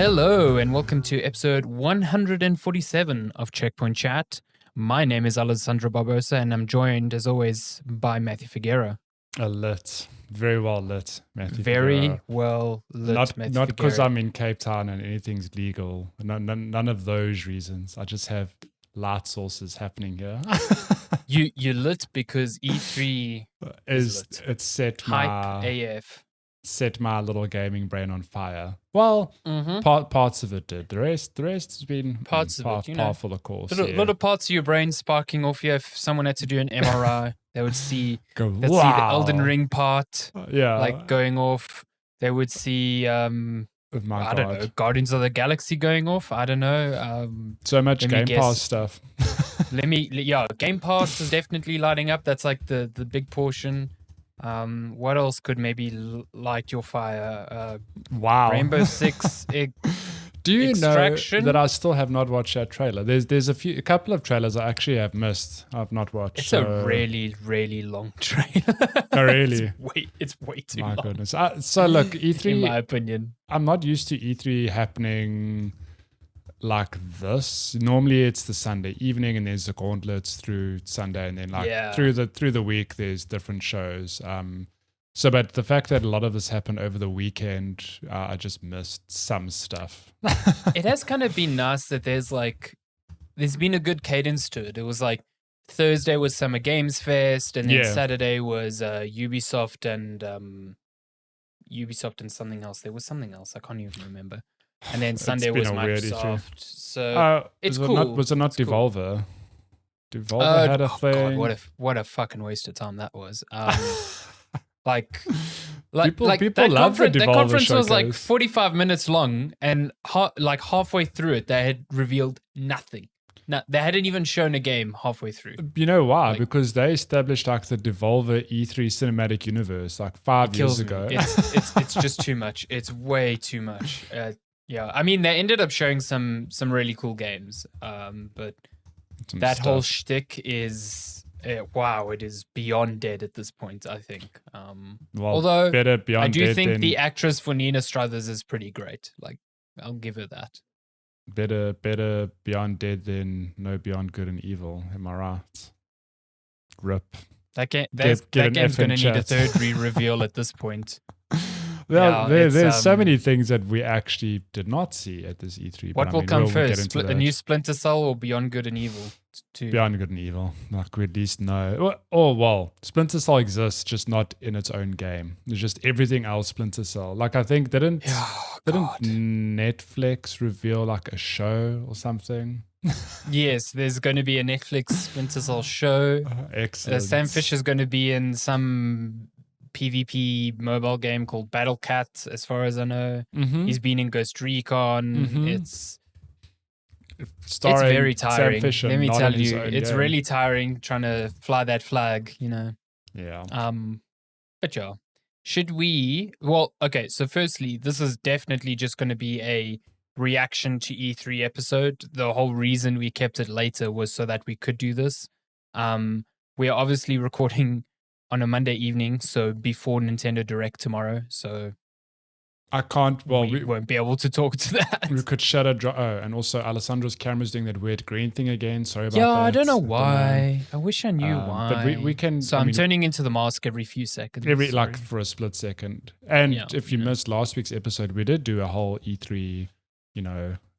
Hello, and welcome to episode 147 of Checkpoint Chat. My name is Alessandro Barbosa, and I'm joined, as always, by Matthew Figuera. Lit. Very well lit, Matthew Very Figuera. well lit, Matthew Not because Figuera. I'm in Cape Town and anything's legal. None of those reasons. I just have light sources happening here. You lit because E3 is lit. It's Hype AF. set my little gaming brain on fire. Well, parts of it did. The rest has been Parts of it, you know. par for the course. Little parts of your brain sparking off here. If someone had to do an MRI, they would see Go, they'd see the Elden Ring part yeah, going off. They would see I don't know, Guardians of the Galaxy going off. I don't know. So much Game Pass stuff. Game Pass is definitely lighting up. That's like the big portion. What else could maybe light your fire? Wow. Rainbow Six. Do you Extraction? know that I still have not watched that trailer? There's a couple of trailers I actually have missed. I've not watched. It's a really, really long trailer. Oh, really? It's way too My long. goodness. So look, E3. In my opinion, I'm not used to E3 happening like this. Normally it's the Sunday evening and there's the gauntlets through Sunday, and then through the week there's different shows. But the fact that a lot of this happened over the weekend, I just missed some stuff. It has kind of been nice that there's been a good cadence to it. It was like Thursday was Summer Games Fest, and then Saturday was Ubisoft and something else. There was something else I can't even remember. And then Sunday was Microsoft. So it's cool. Was it not Devolver? Cool. Devolver had a thing. God, what a fucking waste of time that was. People love the Devolver that conference showcase. was like 45 minutes long, and halfway through it, they had revealed nothing. No, they hadn't even shown a game halfway through. You know why? Because they established like the Devolver E3 cinematic universe like 5 years ago. It's just too much. It's way too much. I mean, they ended up showing some really cool games, but that whole shtick is it is beyond dead at this point, I think. Although I do think the actress for Nina Struthers is pretty great. Like, I'll give her that. Better Beyond Dead than No Beyond Good and Evil. Am I right? RIP. That game's going to need a third reveal at this point. Well, there's so many things that we actually did not see at this E3. What will come first? A new Splinter Cell or Beyond Good and Evil? Beyond Good and Evil. Like, we at least know. Well, Splinter Cell exists, just not in its own game. It's just everything else Splinter Cell. Like, I think didn't Netflix reveal like a show or something? Yes, there's going to be a Netflix Splinter Cell show. Excellent. Sam Fisher's going to be in some PvP mobile game called Battle Cat, as far as I know. He's been in Ghost Recon. It's very tiring. Sam Fisher, let me tell you, it's really tiring trying to fly that flag, you know. Yeah. But yeah, should we? Well, okay. So firstly, this is definitely just going to be a reaction to E3 episode. The whole reason we kept it later was so that we could do this. We are obviously recording on a Monday evening, so before Nintendo Direct tomorrow. So I can't. Well, we won't be able to talk to that. We could shut it. And also Alessandro's camera's doing that weird green thing again. Sorry about that. Yeah, I don't know why. I wish I knew why. But we can. So I'm turning into the mask every few seconds. For a split second. And if you missed last week's episode, we did do a whole E3,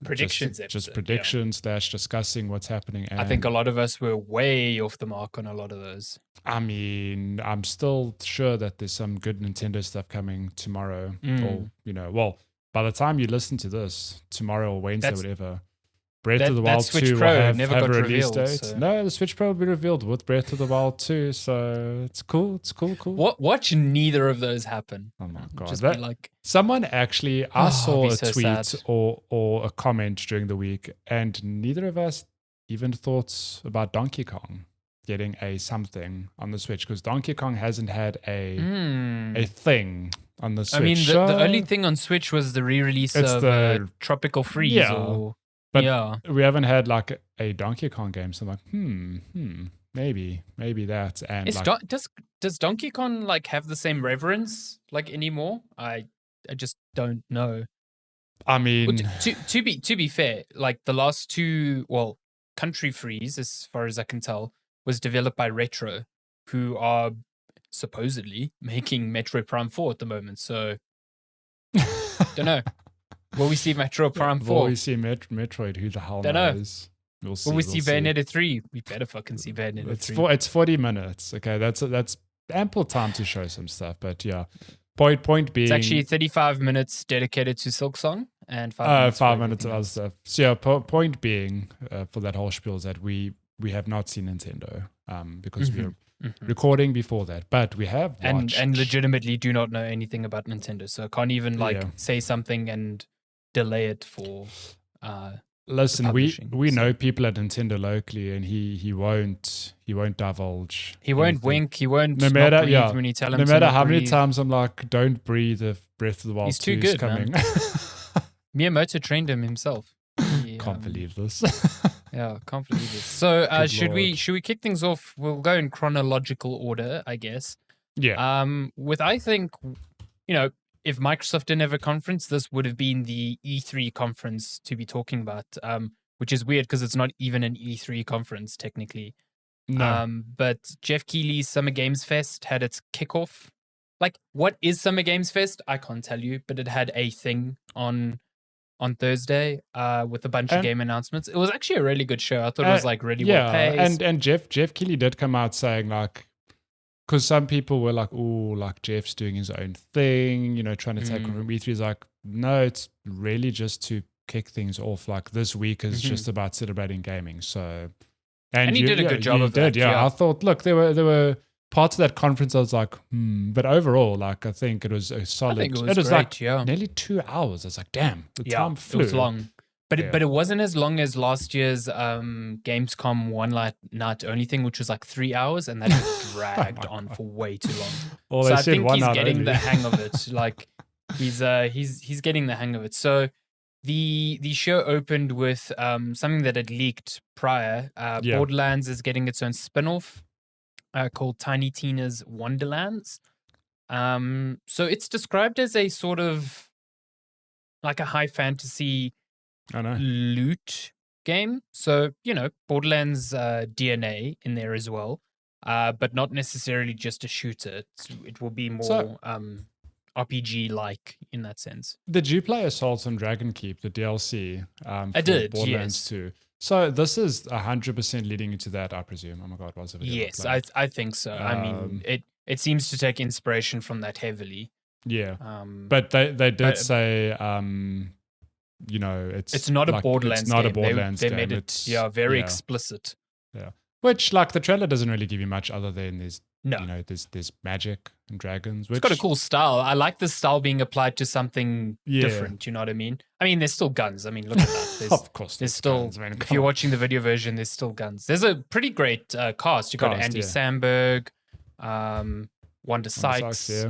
predictions just predictions / discussing what's happening. And I think a lot of us were way off the mark on a lot of those. I mean, I'm still sure that there's some good Nintendo stuff coming tomorrow. Or, by the time you listen to this, tomorrow or Wednesday, whatever, Breath of the Wild 2 will have a release date. So. No, the Switch Pro will be revealed with Breath of the Wild 2, so it's cool. It's cool. Watch neither of those happen. Oh my God. Just be like... Someone actually, I saw a tweet or a comment during the week, and neither of us even thought about Donkey Kong getting a something on the Switch, because Donkey Kong hasn't had a thing on the Switch. I mean, the only thing on Switch was the re-release of Tropical Freeze. Yeah. But we haven't had like a Donkey Kong game, so I'm like, maybe that. And does Donkey Kong like have the same reverence like anymore? I just don't know. I mean, to be fair, like the last two, Country Freeze, as far as I can tell, was developed by Retro, who are supposedly making Metroid Prime 4 at the moment. So, don't know. Will we see Metroid Prime 4? Will we see Metroid? Who the hell knows? We'll see. Will we see Bayonetta 3? We better fucking see Bayonetta 3. It's 40 minutes. Okay, that's ample time to show some stuff. But yeah, point being, it's actually 35 minutes dedicated to Silksong and 5 minutes of other stuff. So yeah, point being, for that whole spiel is that we have not seen Nintendo because we're recording before that, but we have watched and legitimately do not know anything about Nintendo, so I can't even say something and delay it for. Listen, we know people at Nintendo locally, and he won't divulge. He won't anything. wink. He won't. No matter when you tell him. No matter how breathe. many times I'm like, don't breathe if Breath of the Wild He's 2 too good, is coming. man. Miyamoto trained him himself. Can't believe this. Yeah, can't believe this. So should we kick things off? We'll go in chronological order, I guess. Yeah. I think, if Microsoft didn't have a conference, this would have been the E3 conference to be talking about, which is weird because it's not even an E3 conference technically. No. But Jeff Keighley's Summer Games Fest had its kickoff. Like, what is Summer Games Fest? I can't tell you, but it had a thing on Thursday with a bunch of game announcements. It was actually a really good show. I thought it was like really well paced. And Jeff Keighley did come out saying like, because some people were like, oh, like Jeff's doing his own thing, trying to take on from E3. He's like, no, it's really just to kick things off. Like this week is just about celebrating gaming. So, and he did a good job of that. Yeah, I thought, look, there were parts of that conference I was like, but overall, like I think it was a solid. I think it was great, like nearly 2 hours. I was like, damn, the time flew. It was long. But it wasn't as long as last year's Gamescom one night only thing, which was like 3 hours, and that just dragged on for way too long. Well, so I think he's getting the hang of it. Like he's getting the hang of it. So the show opened with something that had leaked prior. Borderlands is getting its own spin-off called Tiny Tina's Wonderlands. So it's described as a sort of like a high fantasy loot game. So, Borderlands DNA in there as well, but not necessarily just a shooter. It will be more RPG-like in that sense. Did you play Assault on Dragon Keep, the DLC? I did, Borderlands 2. So this is 100% leading into that, I presume. Oh my God, what's the video? Yes, I think so. I mean, it seems to take inspiration from that heavily. Yeah, but they did say... it's not a Borderlands game. It's not a Borderlands game. They made it very explicit. Yeah. Which, like, the trailer doesn't really give you much other than there's magic and dragons. Which, it's got a cool style. I like the style being applied to something different, you know what I mean? I mean, there's still guns. I mean, look at that. Of course there's still guns, man. If you're watching the video version, there's still guns. There's a pretty great cast. You've got Andy Samberg, Wanda Sykes,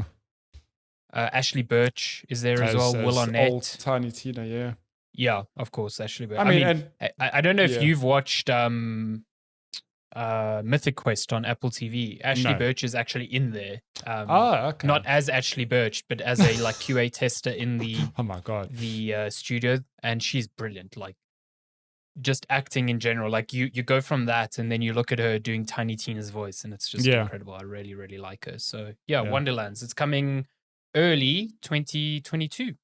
Ashley Birch is there as well. Will Arnett, old Tiny Tina, yeah. Yeah, of course, Ashley Birch. I mean, I don't know if you've watched Mythic Quest on Apple TV. Ashley Birch is actually in there. Okay. Not as Ashley Birch, but as a like QA tester in the oh my God, the studio, and she's brilliant. Like just acting in general. Like you go from that, and then you look at her doing Tiny Tina's voice, and it's just incredible. I really, really like her. So Wonderlands. It's coming early 2022.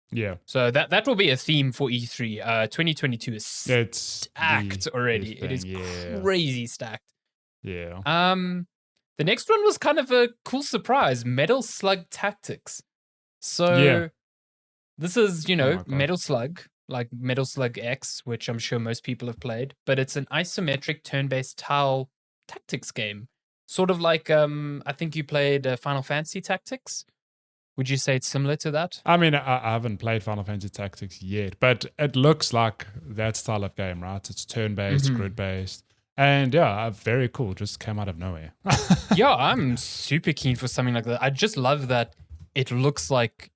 Yeah. So that will be a theme for E3. 2022 is stacked already. It is crazy stacked. Yeah. The next one was kind of a cool surprise. Metal Slug Tactics. So this is, Metal Slug, like Metal Slug X, which I'm sure most people have played, but it's an isometric turn-based tile tactics game. Sort of like I think you played Final Fantasy Tactics. Would you say it's similar to that? I mean, I haven't played Final Fantasy Tactics yet, but it looks like that style of game, right? It's turn-based, grid-based. And very cool. Just came out of nowhere. Yeah, I'm super keen for something like that. I just love that it looks like,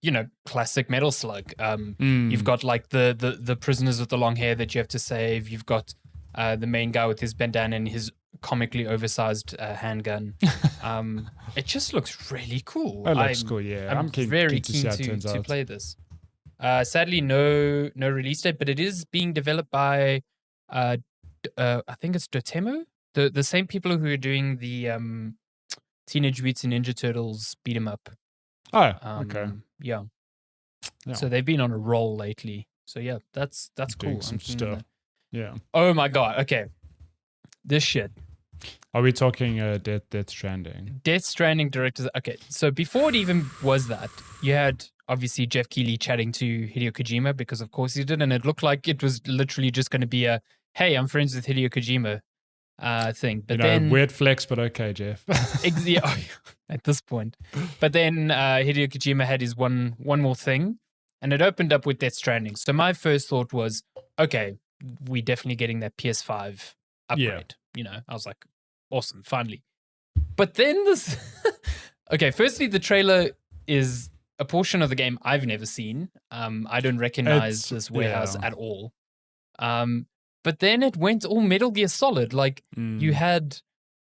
classic Metal Slug. You've got like the prisoners with the long hair that you have to save. You've got the main guy with his bandana and his comically oversized handgun. It just looks really cool. It looks cool, yeah. I'm very keen to play this. Sadly, no release date, but it is being developed by, I think it's Dotemu, the same people who are doing the Teenage Mutant Ninja Turtles beat 'em up. Oh, okay. Yeah. So they've been on a roll lately. So yeah, that's doing cool. some stuff. Yeah. Oh my god. Okay. This shit. Are we talking Death Stranding? Death Stranding directors. Okay, so before it even was that, you had obviously Jeff Keighley chatting to Hideo Kojima, because of course he did, and it looked like it was literally just going to be a, hey, I'm friends with Hideo Kojima thing. But then weird flex, but okay, Jeff. At this point. But then Hideo Kojima had his one more thing, and it opened up with Death Stranding. So my first thought was, okay, we definitely getting that PS5 upgrade. I was like, awesome, finally. But then this okay, firstly, the trailer is a portion of the game I've never seen. I don't recognize this warehouse at all. But then it went all Metal Gear Solid. Like you had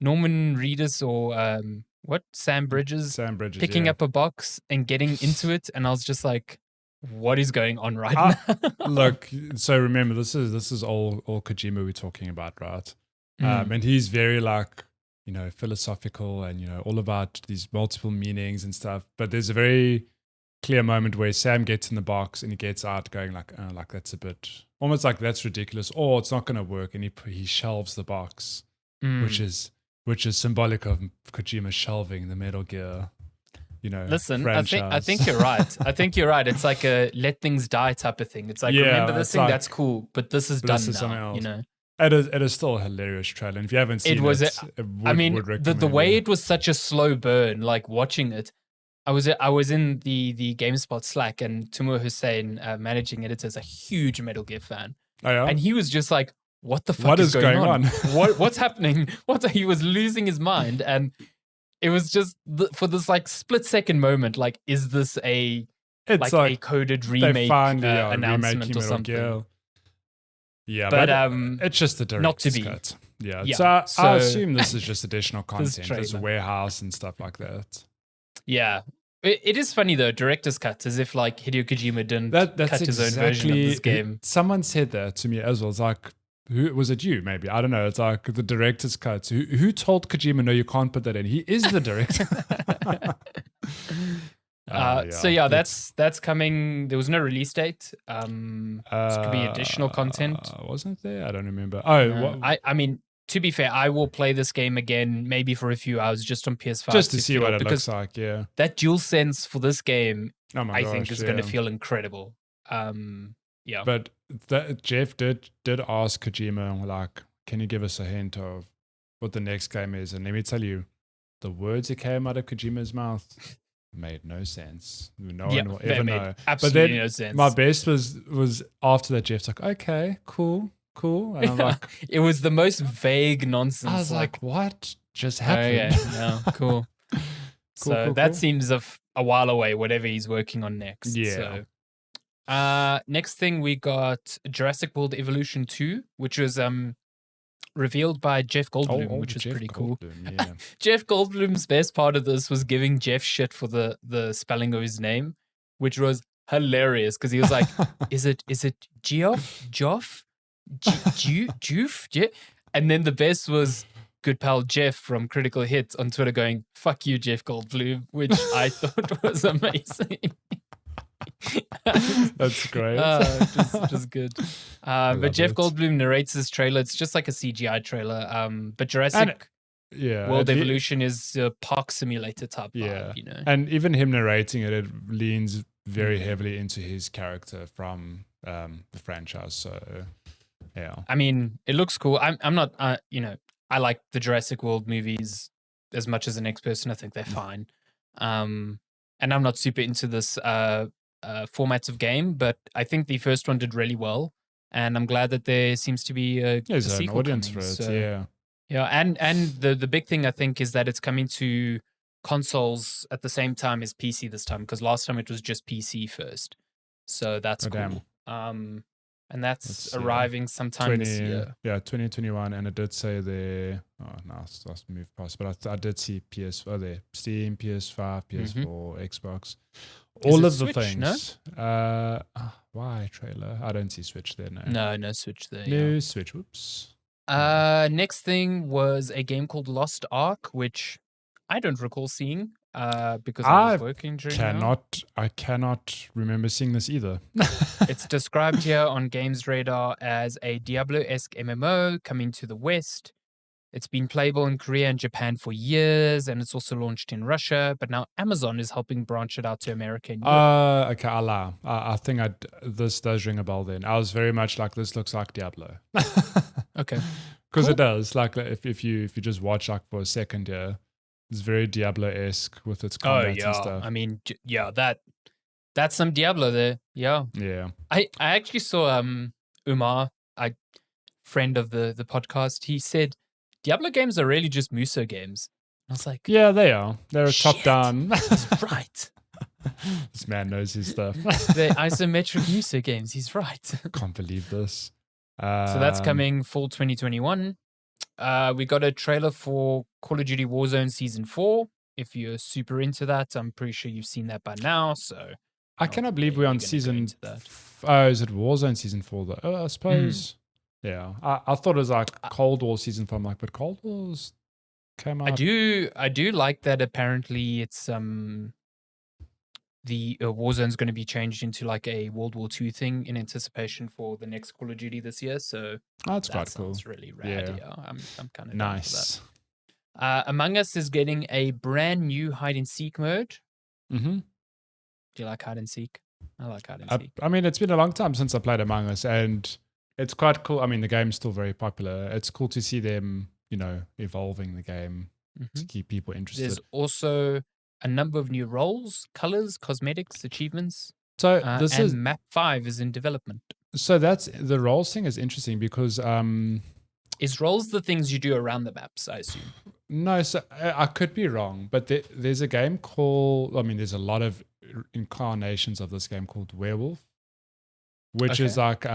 Norman Reedus or Sam Bridges picking up a box and getting into it, and I was just like, what is going on right now? Look, so remember, this is all Kojima we're talking about, right? And he's very like, philosophical and, all about these multiple meanings and stuff. But there's a very clear moment where Sam gets in the box and he gets out going like that's a bit, almost like that's ridiculous, or it's not going to work. And he shelves the box, which is symbolic of Kojima shelving the Metal Gear, Listen, franchise. I think you're right. I think you're right. It's like a let things die type of thing. It's like, remember this thing, like, that's cool, but this is done now, It is still a hilarious trailer. And if you haven't seen it, would recommend the way it was such a slow burn, like watching it, I was in the GameSpot Slack, and Timur Hussein, managing editor, is a huge Metal Gear fan. Oh, yeah? And he was just like, what the fuck is going on? What's happening? He was losing his mind. And it was just for this like split second moment, like, is this a coded remake announcement or something? Gear. Yeah, but it's just the director's cut. Yeah. So I assume this is just additional content. There's a warehouse and stuff like that. Yeah. It is funny though, director's cut, as if like Hideo Kojima didn't cut his own version of this game. Someone said that to me as well. It's like, who was it? You maybe? I don't know. It's like the director's cut. Who told Kojima, no, you can't put that in? He is the director. So yeah, that's coming. There was no release date. This could be additional content. Wasn't there? I don't remember. I mean, to be fair, I will play this game again, maybe for a few hours, just on PS5, just to see what it looks like. Yeah, that DualSense for this game, I think, is going to feel incredible. Yeah, but Jeff did ask Kojima, like, can you give us a hint of what the next game is? And let me tell you, the words that came out of Kojima's mouth made no sense. No one will ever know. Absolutely no sense. My best was after that, Jeff's like, okay, cool. And I'm like, it was the most vague nonsense. I was like, what just happened? Cool. So that seems a while away, whatever he's working on next. Yeah. So, next thing we got Jurassic World Evolution 2, which was revealed by Jeff Goldblum, which is pretty cool. Yeah. Jeff Goldblum's best part of this was giving Jeff shit for the spelling of his name, which was hilarious, because he was like, is it Geoff? Joff? Joof? And then the best was good pal Jeff from Critical Hit on Twitter going, fuck you, Jeff Goldblum, which I thought was amazing. That's great. Just good. But Jeff Goldblum narrates this trailer. It's just like a CGI trailer. But Jurassic World Evolution is a park simulator type vibe, And even him narrating it leans very heavily into his character from the franchise. So, yeah. I mean, it looks cool. I'm not, I like the Jurassic World movies as much as the next person. I think they're fine. And I'm not super into this formats of game, but I think the first one did really well, and I'm glad that there seems to be a sequel an audience coming. For it. And the big thing, I think, is that it's coming to consoles at the same time as PC this time, because last time it was just PC first. So that's cool. And that's arriving sometime this year. Yeah, 2021, and it did say there. Oh no, let's move past. But I did see Steam, PS5, PS4, Xbox. all of the Switch, things. Why trailer? I don't see Switch there. No Switch there. No Yeah. Switch. Whoops. Next thing was a game called Lost Ark, which I don't recall seeing because I was working during that. I cannot remember seeing this either. It's described here on Games Radar as a Diablo-esque MMO coming to the West. It's been playable in Korea and Japan for years, and it's also launched in Russia. But now Amazon is helping branch it out to America and Europe. Okay, I'll allow. I think this does ring a bell then. I was very much like, this looks like Diablo. Okay. Because it does. Like, if you just watch like for a second here, it's very Diablo-esque with its combats and stuff. I mean, that's some Diablo there. Yeah. Yeah. I actually saw Umar, a friend of the podcast. He said Diablo games are really just Muso games. I was like, yeah, they are. They're a top-down. He's right. This man knows his stuff. They're isometric Muso games. He's right. Can't believe this. So that's coming fall 2021. We got a trailer for Call of Duty Warzone Season 4. If you're super into that, I'm pretty sure you've seen that by now. So I cannot believe we're on season. Oh, is it Warzone Season 4 though? Oh, I suppose. Yeah, I thought it was like Cold War Season 4. I'm like, but Cold War's came out. I do like that. Apparently, it's the Warzone's going to be changed into like a World War II thing in anticipation for the next Call of Duty this year. So that's quite cool. That's really rad. Yeah, I'm kind of nice. Down for that. Among Us is getting a brand new hide and seek mode. Mm-hmm. Do you like hide and seek? I like hide and seek. I mean, it's been a long time since I played Among Us, and it's quite cool. I mean, the game's still very popular. It's cool to see them, evolving the game to keep people interested. There's also a number of new roles, colors, cosmetics, achievements. So Map 5 is in development. So that's the roles thing is interesting because is roles the things you do around the maps, I assume? No, so I could be wrong, but there's a game called. I mean, there's a lot of incarnations of this game called Werewolf, which is like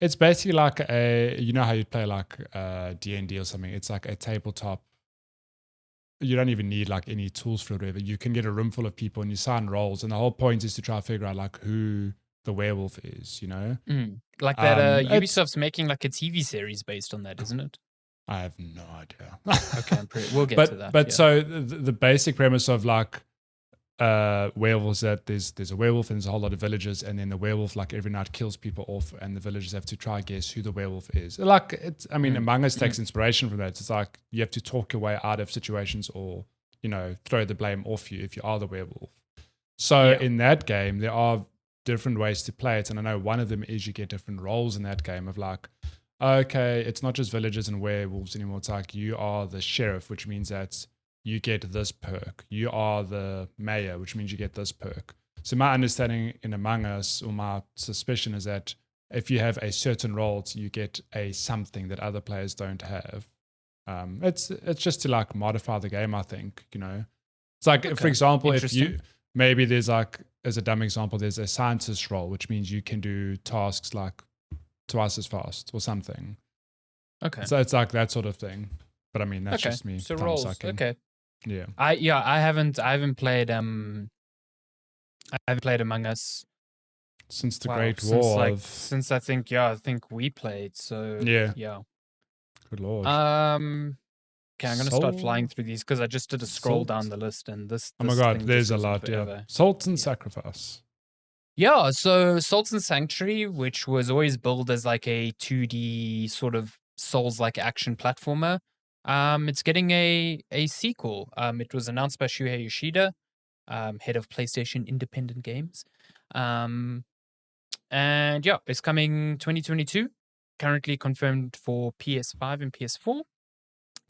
it's basically like how you play like D&D or something. It's like a tabletop. You don't even need like any tools for it or whatever. You can get a room full of people and you sign roles, and the whole point is to try to figure out like who the werewolf is, Like that Ubisoft's making like a TV series based on that, isn't it? I have no idea. Okay, we'll get to that. But so the basic premise of like werewolves, that there's a werewolf and there's a whole lot of villagers, and then the werewolf like every night kills people off, and the villagers have to try and guess who the werewolf is. Like it's, I mean, Among Us takes inspiration from that. It's like you have to talk your way out of situations, or throw the blame off you if you are the werewolf. So in that game, there are different ways to play it, and I know one of them is you get different roles in that game of like, okay, it's not just villagers and werewolves anymore. It's like you are the sheriff, which means that you get this perk. You are the mayor, which means you get this perk. So my understanding in Among Us, or my suspicion, is that if you have a certain role, you get a something that other players don't have. It's just to like modify the game, I think. It's like, for example, if you maybe there's like, as a dumb example, there's a scientist role, which means you can do tasks like twice as fast or something. Okay. So it's like that sort of thing. But I mean, that's just me. So roles. Okay. Yeah. I haven't played Among Us since the Great War. Since I think we played. So yeah. Good Lord. Okay, I'm gonna start flying through these because I just did a scroll down the list, and this. Oh my God, there's a lot. Yeah. Salt and Sacrifice. Yeah, so Salt and Sanctuary, which was always billed as like a 2D sort of Souls-like action platformer, it's getting a sequel. It was announced by Shuhei Yoshida, head of PlayStation Independent Games, and it's coming 2022. Currently confirmed for PS5 and PS4,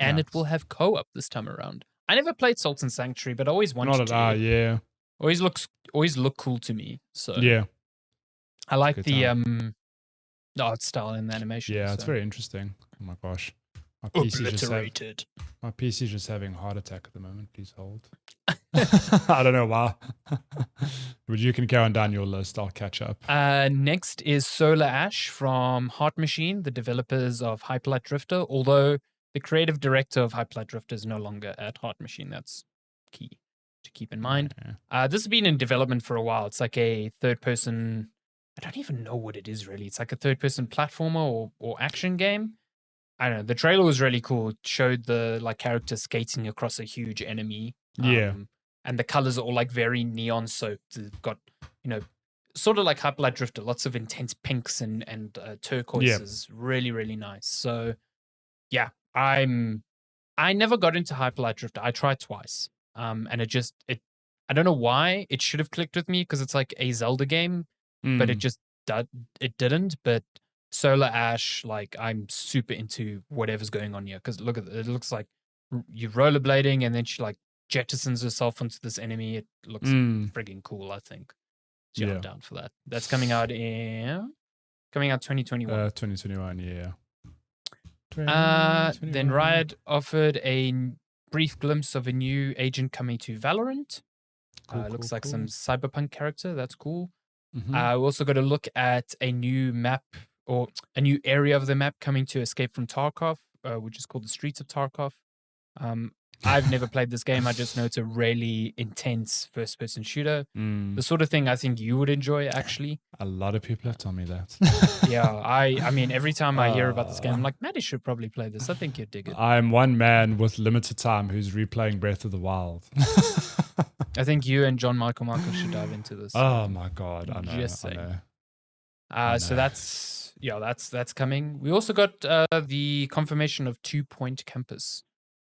and it will have co-op this time around. I never played Salt and Sanctuary, but I always wanted to. Yeah. Always look cool to me. So yeah, I like the art style and the animation. Yeah, it's very interesting. Oh my gosh, my PC's just having a heart attack at the moment. Please hold. I don't know why. But you can carry on down your list. I'll catch up. Next is Solar Ash from Heart Machine, the developers of Hyperlight Drifter. Although the creative director of Hyperlight Drifter is no longer at Heart Machine. That's key. to keep in mind. This has been in development for a while. It's like a third-person. I don't even know what it is really. It's like a third-person platformer or action game. I don't know. The trailer was really cool. It showed the like character skating across a huge enemy. And the colors are all like very neon soaked. They've got, sort of like Hyper Light Drifter, lots of intense pinks and turquoises. Really, really nice. So yeah, I never got into Hyper Light Drifter. I tried twice. And I don't know why it should have clicked with me because it's like a Zelda game, but it didn't. But Solar Ash, like I'm super into whatever's going on here because look at it. It looks like you're rollerblading and then she like jettisons herself onto this enemy. It looks friggin' cool, I think. So I'm down for that. That's coming out 2021. 2021, yeah. Then Riot offered a brief glimpse of a new agent coming to Valorant. Looks like some cyberpunk character. That's cool. We also got to look at a new map or a new area of the map coming to Escape from Tarkov, which is called the Streets of Tarkov. I've never played this game. I just know it's a really intense first-person shooter. The sort of thing I think you would enjoy, actually. A lot of people have told me that. Yeah, I mean, every time I hear about this game, I'm like, Maddie should probably play this. I think you'd dig it. I'm one man with limited time who's replaying Breath of the Wild. I think you and John Michael should dive into this. Oh my God, I know. Just saying. I know. So that's coming. We also got the confirmation of 2 Point Campus.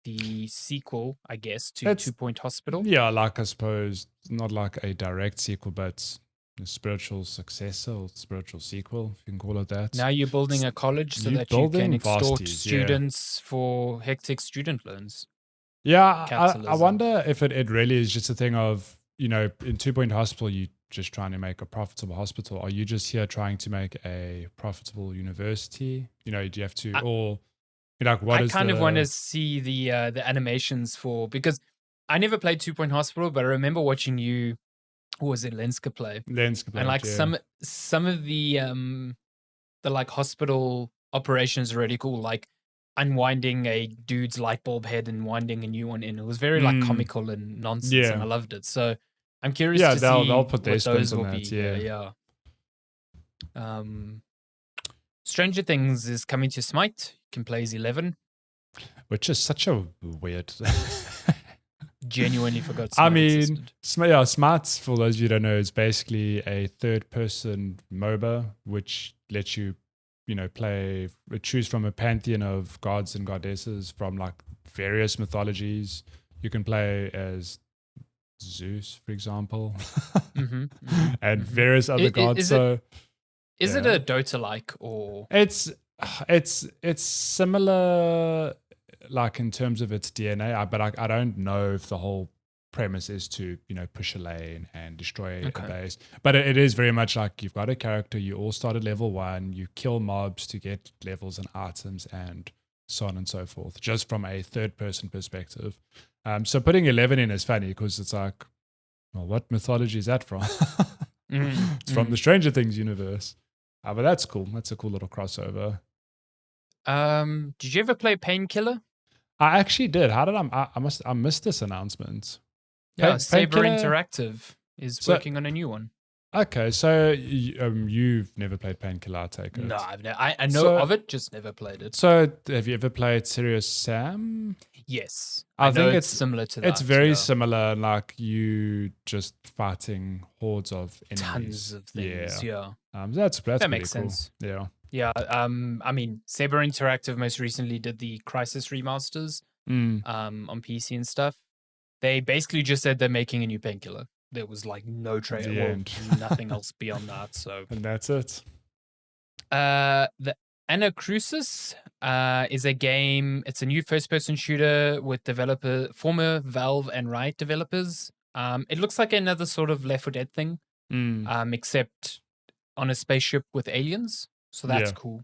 The sequel, I guess, to 2 Point Hospital. Yeah, like I suppose, not like a direct sequel, but a spiritual successor or spiritual sequel, if you can call it that. Now you're building a college so that you can extort students for hectic student loans. Yeah, I wonder if it really is just a thing of, in 2 Point Hospital, you just trying to make a profitable hospital. Are you just here trying to make a profitable university? Do you have to, I kind of want to see the animations because I never played 2 Point Hospital, but I remember watching you. What was it, Lenska play? Lenska play, and like some of the like hospital operations are really cool, like unwinding a dude's light bulb head and winding a new one in. It was very like comical and nonsense, and I loved it. So I'm curious to see they'll put their what those spins will on be. that, Yeah. Stranger Things is coming to Smite. You can play as 11. Which is such a weird... Genuinely forgot Smite existed. Smite, for those of you who don't know, is basically a third-person MOBA, which lets you, choose from a pantheon of gods and goddesses from like various mythologies. You can play as Zeus, for example, and various other gods. Is it a Dota-like or? It's similar, like in terms of its DNA, but I don't know if the whole premise is to push a lane and destroy a base. But it is very much like you've got a character. You all start at level 1. You kill mobs to get levels and items and so on and so forth. Just from a third-person perspective. So putting 11 in is funny because it's like, well, what mythology is that from? It's from the Stranger Things universe. But that's cool. That's a cool little crossover. Did you ever play Painkiller? I actually did. How did I missed this announcement? Yeah, Saber Interactive is working on a new one. Okay, so you've never played Painkiller, I take it. No, I've never. I know of it, just never played it. So have you ever played Serious Sam? Yes, I think it's similar to that. It's very similar, like you just fighting hordes of enemies. Tons of things, yeah. That makes cool. sense. Yeah. Yeah, I mean, Saber Interactive most recently did the Crysis remasters on PC and stuff. They basically just said they're making a new Painkiller. There was like no trailer, nothing else beyond that. So and that's it. The Anacrusis is a game. It's a new first-person shooter with former Valve and Riot developers. It looks like another sort of Left 4 Dead thing, except on a spaceship with aliens. So that's cool.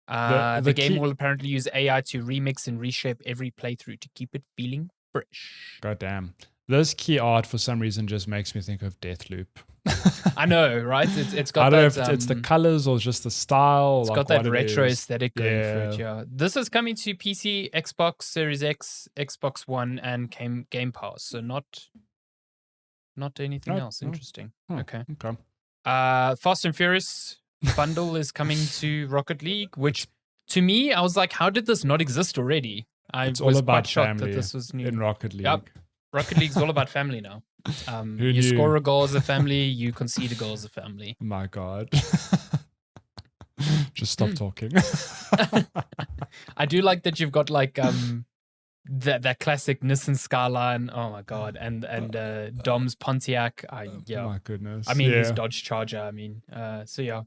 The game will apparently use AI to remix and reshape every playthrough to keep it feeling fresh. God damn. This key art, for some reason, just makes me think of Deathloop. I know, right? It's got I don't know if it's the colors or just the style. It's got that retro aesthetic going for it, yeah. This is coming to PC, Xbox Series X, Xbox One, and Game Pass. So not not anything Oh, else. oh. Interesting. Oh, Okay. Okay. Fast and Furious bundle is coming to Rocket League, which to me, I was like, how did this not exist already? I It's was all about quite shocked that family this was new. in Rocket League. Yep. Rocket League's all about family now. Who You knew? score a goal as a family, you concede a goal as a family. My God. Just stop talking. I do like that you've got like that classic Nissan Skyline. Oh my God. And Dom's Pontiac. Yeah. My goodness. I mean his Yeah. Dodge Charger. I mean, so yeah.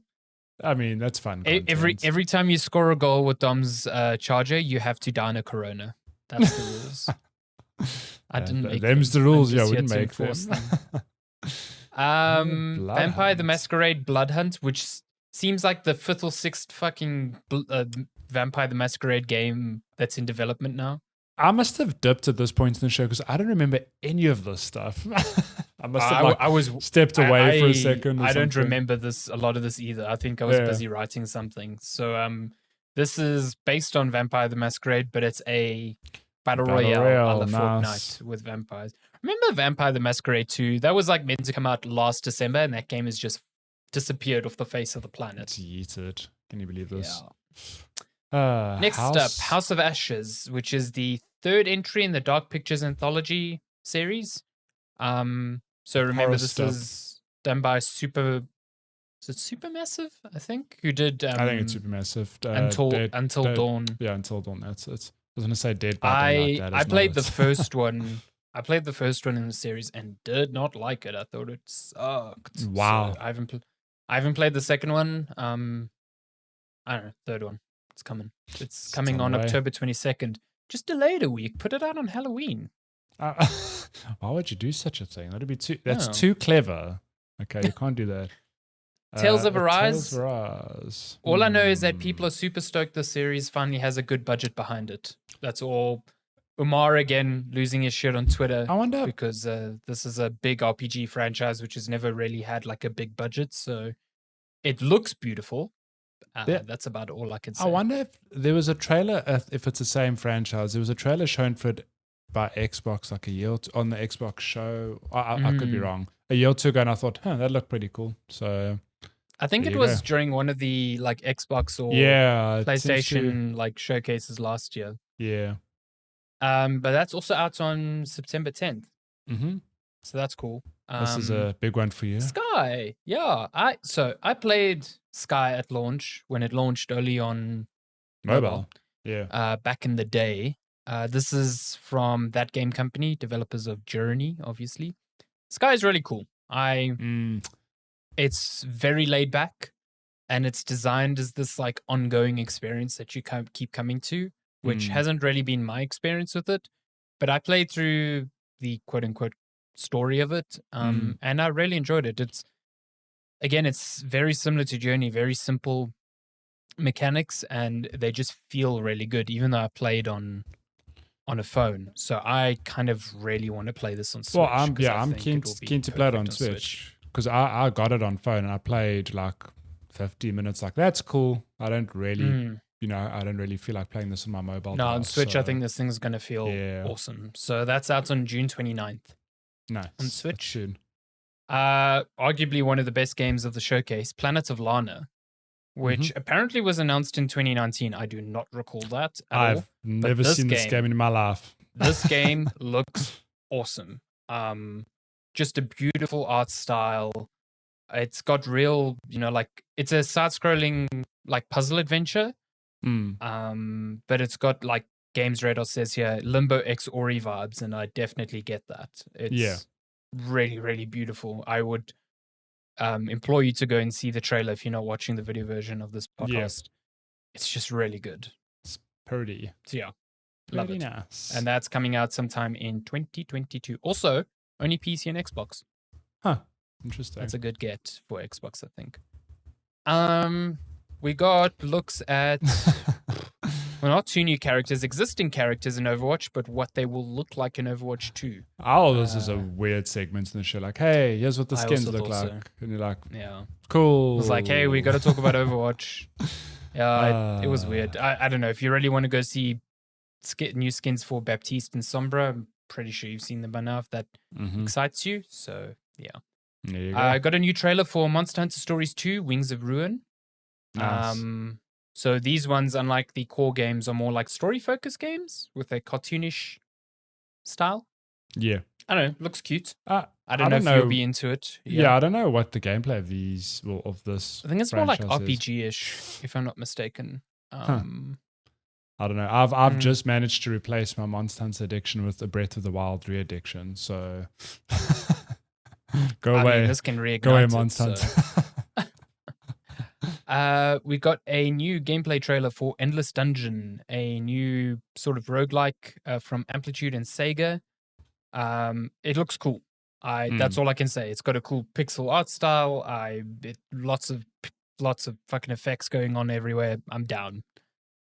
I mean, that's fun. Every time you score a goal with Dom's Charger, you have to down a Corona. That's the rules. I didn't make them's them. the rules. I'm Yeah, just wouldn't here to make them. enforce them. Vampire the Masquerade Blood Hunt, which seems like the fifth or sixth fucking Vampire the Masquerade game that's in development now. I must have dipped at this point in the show because I don't remember any of this stuff. I must have I was stepped away for a second. I don't remember a lot of this either. I think I was busy writing something. So this is based on Vampire the Masquerade, but it's a Battle Royale a la Fortnite with vampires. Remember Vampire the Masquerade 2? That was like meant to come out last December, and that game has just disappeared off the face of the planet. It's yeeted. Can you believe this? Yeah. Next up, House of Ashes, which is the third entry in the Dark Pictures anthology series. So remember, this is done by Supermassive, I think, who did. I think it's Supermassive. Until Dawn. Yeah, Until Dawn. That's it. I was going to say Dead by Daylight. I played the first one. I played the first one in the series and did not like it. I thought it sucked. Wow. So I haven't played the second one. I don't know, third one. It's coming. It's coming on October 22nd. Just delay it a week. Put it out on Halloween. Why would you do such a thing? That'd be too clever. Okay, you can't do that. Tales of Arise. Tales of Arise. All I know is that people are super stoked the series finally has a good budget behind it. That's all. Umar again losing his shit on Twitter. I wonder because this is a big RPG franchise which has never really had like a big budget, so it looks beautiful. That's about all I can say. I wonder if there was a trailer, if it's the same franchise. There was a trailer shown for it by Xbox like a year on the Xbox show. I could be wrong. A year or two ago, and I thought, that looked pretty cool. So I think it was during one of the like Xbox or PlayStation like showcases last year. Yeah. But that's also out on September 10th. Mm-hmm. So that's cool. This is a big one for you. Sky. Yeah. I played Sky at launch when it launched early on mobile. Yeah. Back in the day. This is from that game company, developers of Journey, obviously. Sky is really cool. It's very laid back, and it's designed as this like ongoing experience that you keep coming to, which hasn't really been my experience with it. But I played through the quote unquote story of it, and I really enjoyed it. It's very similar to Journey, very simple mechanics, and they just feel really good, even though I played on a phone. So I kind of really want to play this on Switch. Well, I'm keen to play it on Switch because I got it on phone and I played like 15 minutes. Like, that's cool. I don't really, I don't really feel like playing this on my mobile device. On Switch, I think this thing's going to feel awesome. So that's out on June 29th. Nice. On Switch. Soon. Arguably one of the best games of the showcase, Planet of Lana, which apparently was announced in 2019. I do not recall that at all. I've never seen this game in my life. This game looks awesome. Just a beautiful art style. It's got real, it's a side-scrolling like puzzle adventure. But it's got like Games Radar says here, Limbo X Ori vibes, and I definitely get that. It's really, really beautiful. I would implore you to go and see the trailer if you're not watching the video version of this podcast. It's just really good. It's pretty. So love it. Nice. And that's coming out sometime in 2022. Also, only PC and Xbox. Huh. Interesting. That's a good get for Xbox, I think. We got looks at not two new characters, existing characters in Overwatch, but what they will look like in Overwatch 2. Oh, this is a weird segment in the show. Like, hey, here's what the skins look like. So. And you're like, cool. It was like, hey, we got to talk about Overwatch. It was weird. I don't know. If you really want to go see new skins for Baptiste and Sombra, I'm pretty sure you've seen them by now if that excites you. So There you go. I got a new trailer for Monster Hunter Stories 2: Wings of Ruin. Nice. So these ones, unlike the core games, are more like story-focused games with a cartoonish style. Yeah. I don't know. Looks cute. I don't know if you'll be into it. Yeah, I don't know what the gameplay of this. I think it's more like franchise is. RPG-ish, if I'm not mistaken. I don't know. I've just managed to replace my Monster Hunter addiction with a Breath of the Wild re-addiction. So go away. I mean, this can reignite go away, it, Monster Hunter. We got a new gameplay trailer for Endless Dungeon, a new sort of roguelike from Amplitude and Sega. It looks cool. That's all I can say. It's got a cool pixel art style. Lots of fucking effects going on everywhere. I'm down.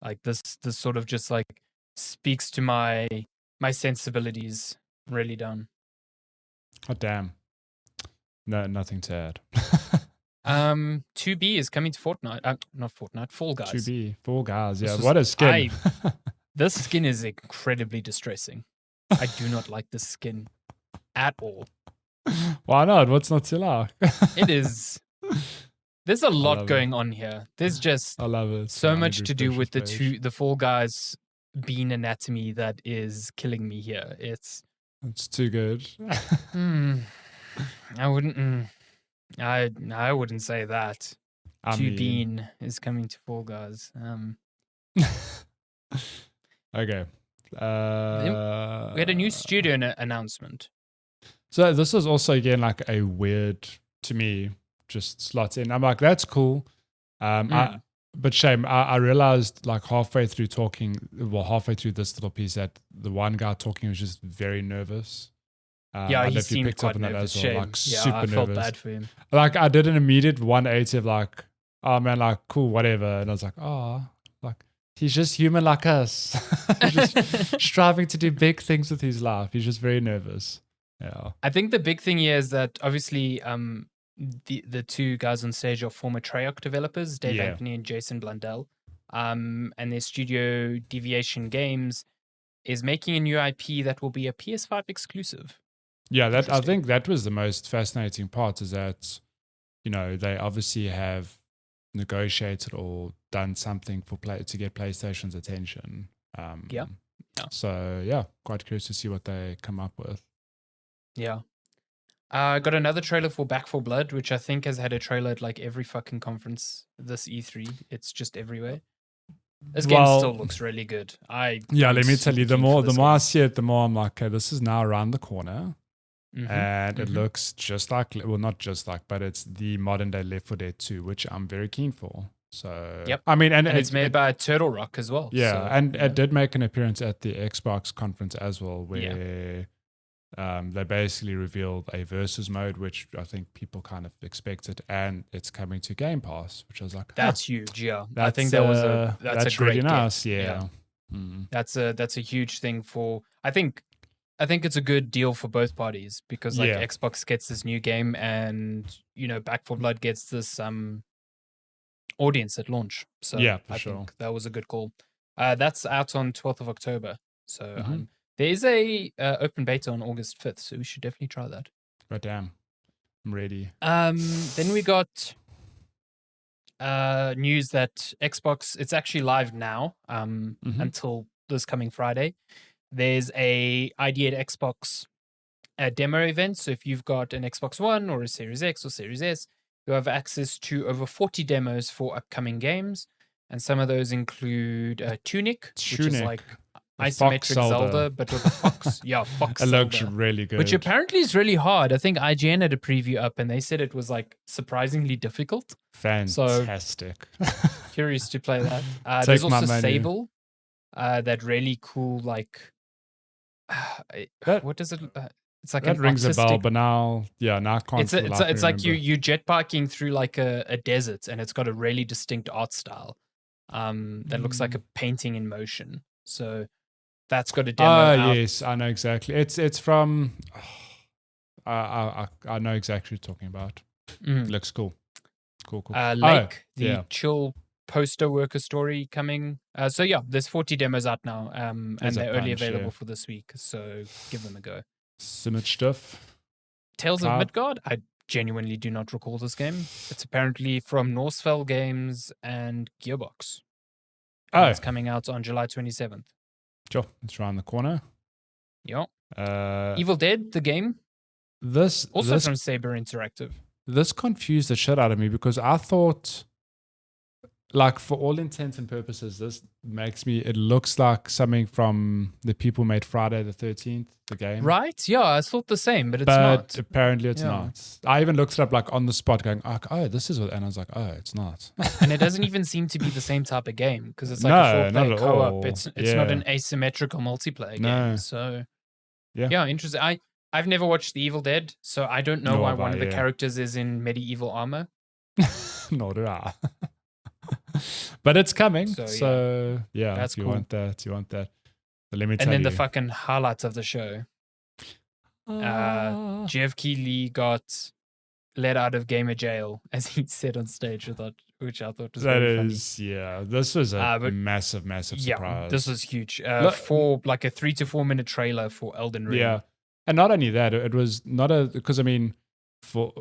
Like this sort of just like speaks to my sensibilities. Really done. Oh damn. No, nothing to add. 2B is coming to Fortnite. Not Fortnite. Fall Guys. 2B, Fall Guys. Yeah, what a skin. This skin is incredibly distressing. I do not like this skin at all. Why not? What's not to like? It is. There's a lot going on here. There's just I love it. so much to do with the Fall Guys bean anatomy that is killing me here. It's too good. I wouldn't. I wouldn't say that. Bean is coming to Fall Guys. Okay. We had a new studio announcement. So this was also again like a weird to me. Just slots in. I'm like, that's cool. But shame. I realized like halfway through this little piece that the one guy talking was just very nervous. He seemed quite nervous. Shame. Like super I felt nervous. bad for him. Like I did an immediate 180 of like, oh man, like cool, whatever. And I was like, oh, like he's just human like us. Just striving to do big things with his life. He's just very nervous. Yeah. I think the big thing here is that obviously the two guys on stage are former Treyarch developers, Dave Anthony and Jason Blundell. And their studio Deviation Games is making a new IP that will be a PS5 exclusive. Yeah, I think that was the most fascinating part is that, they obviously have negotiated or done something to get PlayStation's attention. Yeah. So, yeah, quite curious to see what they come up with. Yeah. I got another trailer for Back 4 Blood, which I think has had a trailer at like every fucking conference this E3. It's just everywhere. This game still looks really good. Let me tell you, the more I see it, the more I'm like, okay, this is now around the corner. And it looks just like, well, not just like, but it's the modern day Left 4 Dead 2, which I'm very keen for. So, I mean, and it's made by Turtle Rock as well. Yeah, so, it did make an appearance at the Xbox conference as well, where they basically revealed a versus mode, which I think people kind of expected, and it's coming to Game Pass, which I was like, that's huge. Yeah, I think that's a great really nice. Yeah. That's a huge thing for. I think it's a good deal for both parties because like Xbox gets this new game, and Back 4 Blood gets this audience at launch. So I think that was a good call. That's out on 12th of October. So there is a open beta on August 5th, so we should definitely try that. But damn, I'm ready. Then we got news that Xbox, it's actually live now until this coming Friday. There's a ID at Xbox demo event. So if you've got an Xbox One or a Series X or Series S, you have access to over 40 demos for upcoming games. And some of those include Tunic, which is like isometric Zelda, but with a fox. Fox It Zelda, looks really good. which apparently is really hard. I think IGN had a preview up and they said it was like surprisingly difficult. Fantastic. So, curious to play that. There's also Sable, that really cool like what does it it's like that rings a bell, but now I can't. It's like you jetpacking through like a desert, and it's got a really distinct art style that looks like a painting in motion. So that's got a demo out. Yes, I know exactly. It's from I know exactly what you're talking about. It looks cool. Cool. Lake, chill poster worker story coming. So there's 40 demos out now, and they're only available for this week. So give them a go. So much stuff. Tales of Midgard? I genuinely do not recall this game. It's apparently from Norsefell Games and Gearbox. And it's coming out on July 27th. Sure, it's around the corner. Yeah. Evil Dead, the game. This from Saber Interactive. This confused the shit out of me because I thought, like, for all intents and purposes, this it looks like something from the people who made Friday the 13th, the game. Right? Yeah, I thought the same, but it's not. But apparently it's not. I even looked it up, like, on the spot going, oh, this is what, and I was like, oh, it's not. And it doesn't even seem to be the same type of game because it's like a 4-player co-op. It's not an asymmetrical multiplayer game. So, yeah, interesting. I've never watched The Evil Dead, so I don't know why one of the characters is in medieval armor. Nor do I. But it's coming. So yeah, that's cool. You want that. But let me tell you. And then the fucking highlights of the show. Jeff Keighley got let out of gamer jail, as he said on stage, which I thought was very funny. This was a massive surprise. Yeah, this was huge. For like a 3 to 4 minute trailer for Elden Ring. Yeah. And not only that, it was not because I mean,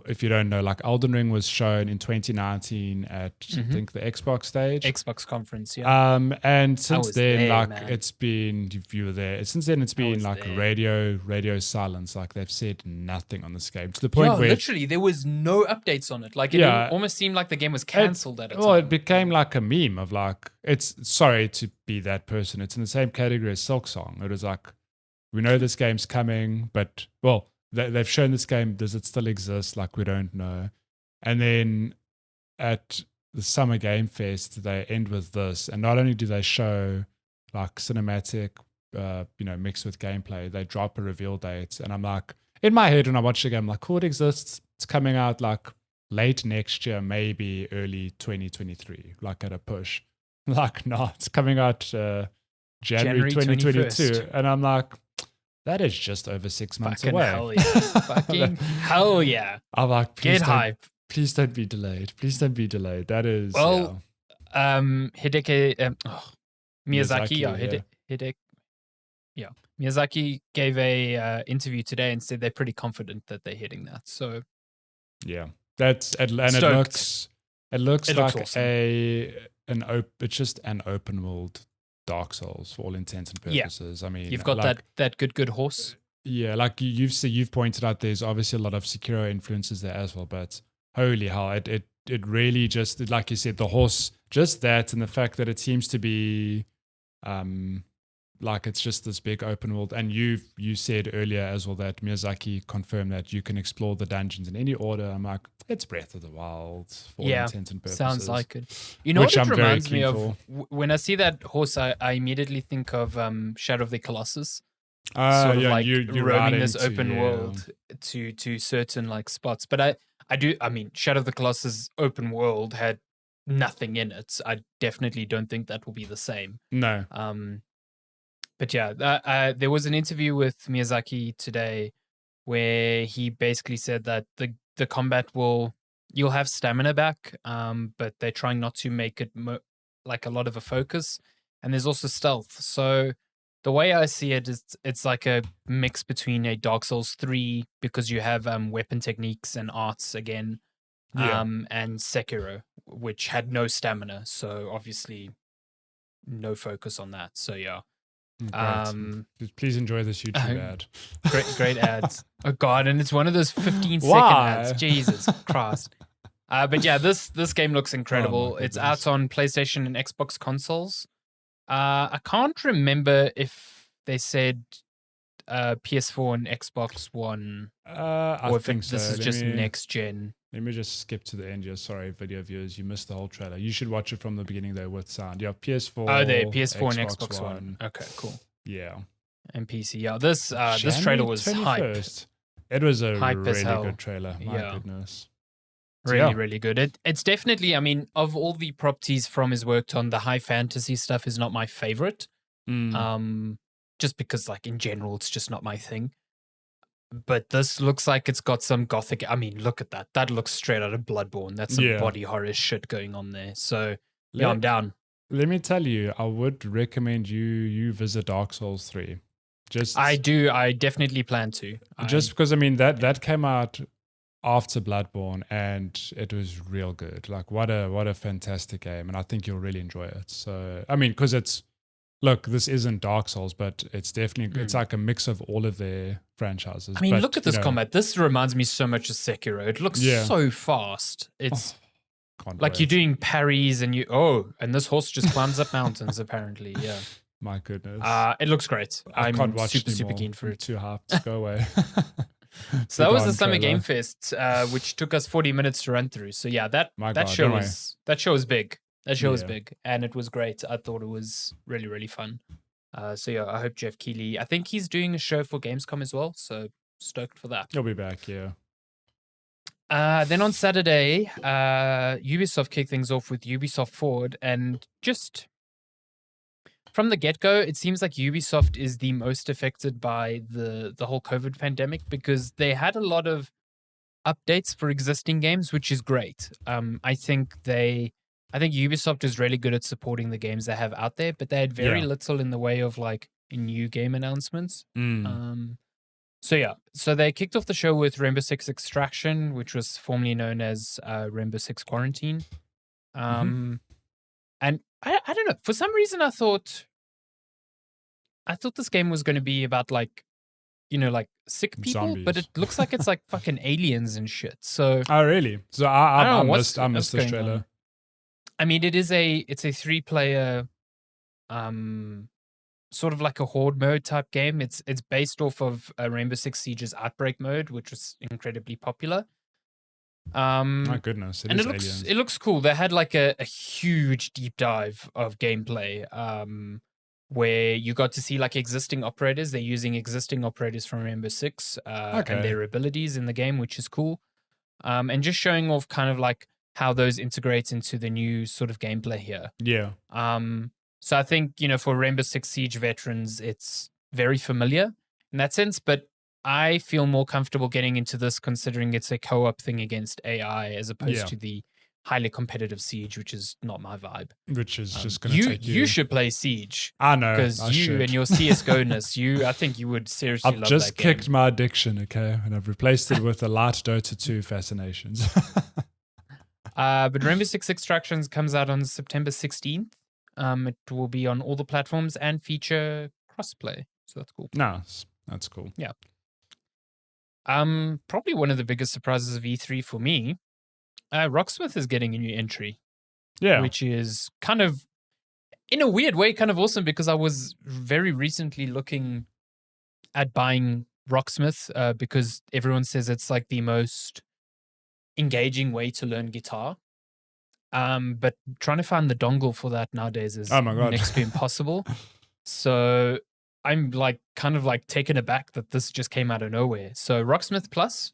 if you don't know, like Elden Ring was shown in 2019 at I think the Xbox stage, Xbox conference, yeah. And since then, it's been, if you were there, since then it's been like radio silence. Like they've said nothing on this game to the point where literally there was no updates on it. Like it almost seemed like the game was cancelled at a time. Well, it became like a meme of like, it's sorry to be that person. It's in the same category as Silksong. It was like, we know this game's coming, but they've shown this game. Does it still exist? Like, we don't know. And then at the Summer Game Fest, they end with this. And not only do they show like cinematic, mixed with gameplay, they drop a reveal date. And I'm like, in my head when I watch the game, I'm like, cool, it exists. It's coming out like late next year, maybe early 2023, like at a push. Like, no, it's coming out January 2022. 21st. And I'm like, that is just over 6 months away. Hell yeah. Fucking hell yeah. I'm like, get hype. Please don't be delayed. Please don't be delayed. That is. Hideki Miyazaki. Miyazaki gave a interview today and said they're pretty confident that they're hitting that. So. Yeah. It looks like awesome. It's just an open world Dark Souls for all intents and purposes. Yeah. I mean, you've got like, that good horse. Yeah, like you've pointed out, there's obviously a lot of Sekiro influences there as well. But holy hell, it really just, like you said, the horse, just that, and the fact that it seems to be, like it's just this big open world. And you said earlier as well that Miyazaki confirmed that you can explore the dungeons in any order. I'm like, it's Breath of the Wild for all intents and purposes. Sounds like it. You know what it reminds me of? When I see that horse, I immediately think of Shadow of the Colossus. Sort of like you roaming this open world to certain like spots. But I mean, Shadow of the Colossus open world had nothing in it. I definitely don't think that will be the same. No. But yeah, there was an interview with Miyazaki today where he basically said that the combat you'll have stamina back, but they're trying not to make it like a lot of a focus. And there's also stealth. So the way I see it is it's like a mix between a Dark Souls 3, because you have weapon techniques and arts again, and Sekiro, which had no stamina. So obviously no focus on that. So yeah. Please enjoy this YouTube ad. Great ads. Oh god, and it's one of those 15-second ads. Jesus Christ. But yeah, this game looks incredible. It's out on PlayStation and Xbox consoles. I can't remember if they said PS4 and Xbox One, or if this is just next gen. Let me just skip to the end here. Sorry, video viewers, you missed the whole trailer. You should watch it from the beginning though with sound. Yeah, PS4. Oh, there, PS4 and Xbox One. Okay, cool. Yeah. And PC. Yeah, this trailer was 21st. Hype. It was a hype really good trailer. My goodness. Really good. It's definitely, I mean, of all the properties From has worked on, the high fantasy stuff is not my favorite. Just because, like, in general, it's just not my thing. But this looks like it's got some gothic. I mean, look at that. That looks straight out of Bloodborne. That's some body horror shit going on there. So, I'm down. Let me tell you, I would recommend you visit Dark Souls 3. I do. I definitely plan to. Just because, I mean, that came out after Bloodborne and it was real good. Like, what a fantastic game. And I think you'll really enjoy it. So, I mean, because look, this isn't Dark Souls, but it's definitely, it's like a mix of all of their franchises. I mean, but, look at this combat. This reminds me so much of Sekiro. It looks so fast. It's like you're doing parries and and this horse just climbs up mountains, apparently. Yeah. My goodness. It looks great. I'm super keen for it. Too hyped. Go away. So that was the Summer Game Fest, which took us 40 minutes to run through. So yeah, that show was big. That show was big, and it was great. I thought it was really, really fun. So yeah, I hope Jeff Keighley. I think he's doing a show for Gamescom as well. So stoked for that. He'll be back. Yeah. Then on Saturday, Ubisoft kicked things off with Ubisoft Forward, and just from the get-go, it seems like Ubisoft is the most affected by the whole COVID pandemic because they had a lot of updates for existing games, which is great. I think Ubisoft is really good at supporting the games they have out there, but they had very little in the way of like new game announcements. So they kicked off the show with Rainbow Six Extraction, which was formerly known as Rainbow Six Quarantine. And I don't know, for some reason I thought this game was going to be about like, like sick people, zombies. But it looks like it's like fucking aliens and shit. So oh really? So I missed this trailer. On. I mean, it's a 3-player, sort of like a horde mode type game. It's based off of Rainbow Six Siege's Outbreak mode, which was incredibly popular. My goodness, it looks cool. They had like a huge deep dive of gameplay, where you got to see like existing operators. They're using existing operators from Rainbow Six and their abilities in the game, which is cool. And just showing off kind of like how those integrate into the new sort of gameplay here. Yeah. So I think, for Rainbow Six Siege veterans, it's very familiar in that sense, but I feel more comfortable getting into this considering it's a co-op thing against AI as opposed to the highly competitive Siege, which is not my vibe. Which is just going to take you... You should play Siege. I know, because you and your CSGO-ness, I think you would seriously love that game. I've just kicked my addiction, okay? And I've replaced it with a light Dota 2 fascinations. But Rainbow Six Extractions comes out on September 16th. It will be on all the platforms and feature crossplay. So that's cool. Nice. That's cool. Yeah. Probably one of the biggest surprises of E3 for me, Rocksmith is getting a new entry. Yeah. Which is kind of, in a weird way, kind of awesome because I was very recently looking at buying Rocksmith because everyone says it's like the most engaging way to learn guitar. But trying to find the dongle for that nowadays is next to impossible. So I'm like kind of like taken aback that this just came out of nowhere. So Rocksmith Plus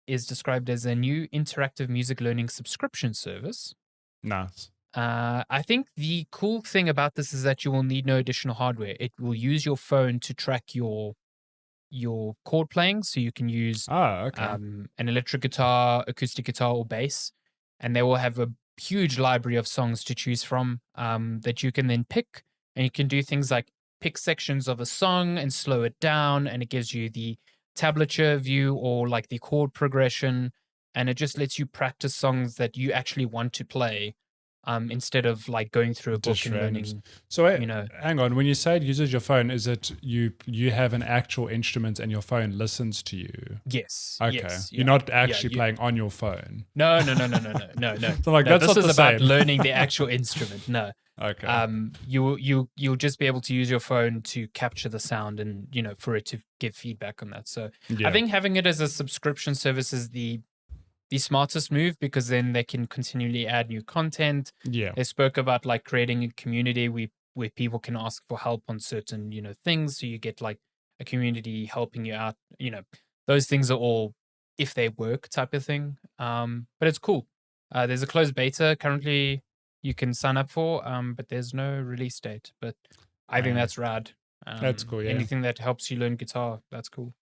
is described as a new interactive music learning subscription service. Nice. I think the cool thing about this is that you will need no additional hardware. It will use your phone to track your chord playing, so you can use an electric guitar, acoustic guitar, or bass, and they will have a huge library of songs to choose from that you can then pick, and you can do things like pick sections of a song and slow it down, and it gives you the tablature view or like the chord progression, and it just lets you practice songs that you actually want to play instead of like going through a book and learning. So hang on, when you say it uses your phone, is it you have an actual instrument and your phone listens to you? Yes. Okay. Yes, You're not actually playing on your phone. No. So like that's this not is about same. learning the actual instrument. No. Okay. You'll just be able to use your phone to capture the sound and for it to give feedback on that. So I think having it as a subscription service is the smartest move because then they can continually add new content. Yeah. They spoke about like creating a community where people can ask for help on certain, things. So you get like a community helping you out. Those things are all if they work type of thing. But it's cool. There's a closed beta currently you can sign up for, but there's no release date. But I think that's rad. That's cool, yeah. Anything that helps you learn guitar, that's cool.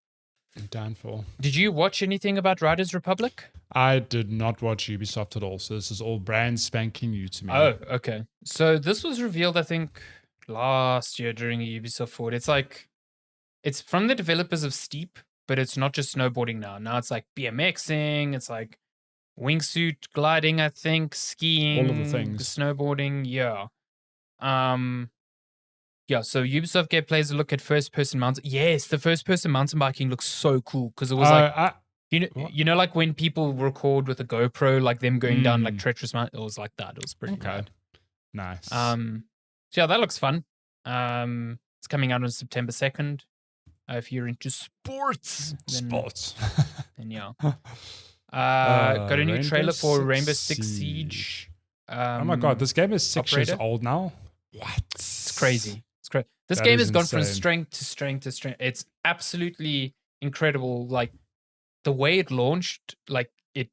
Down for. Did you watch anything about Riders Republic? I did not watch Ubisoft at all, so this is all brand spanking new to me. Oh, okay. So this was revealed, I think, last year during a Ubisoft Forward. It's like it's from the developers of Steep, but it's not just snowboarding now. Now it's like BMXing, it's like wingsuit gliding, I think, skiing, all of the things, snowboarding. Yeah. Yeah, so Ubisoft gave players a look at first-person mountain. Yes, the first-person mountain biking looks so cool because it was you know, like when people record with a GoPro, like them going down like treacherous mountain. It was like that. It was pretty rad. Nice. So yeah, that looks fun. It's coming out on September 2nd. If you're into sports, then yeah. Got a new trailer for Rainbow Six Siege. Oh my god, this game is 6 years old now. What? It's crazy. It's crazy. This game has gone from strength to strength to strength. It's absolutely incredible. Like the way it launched, like it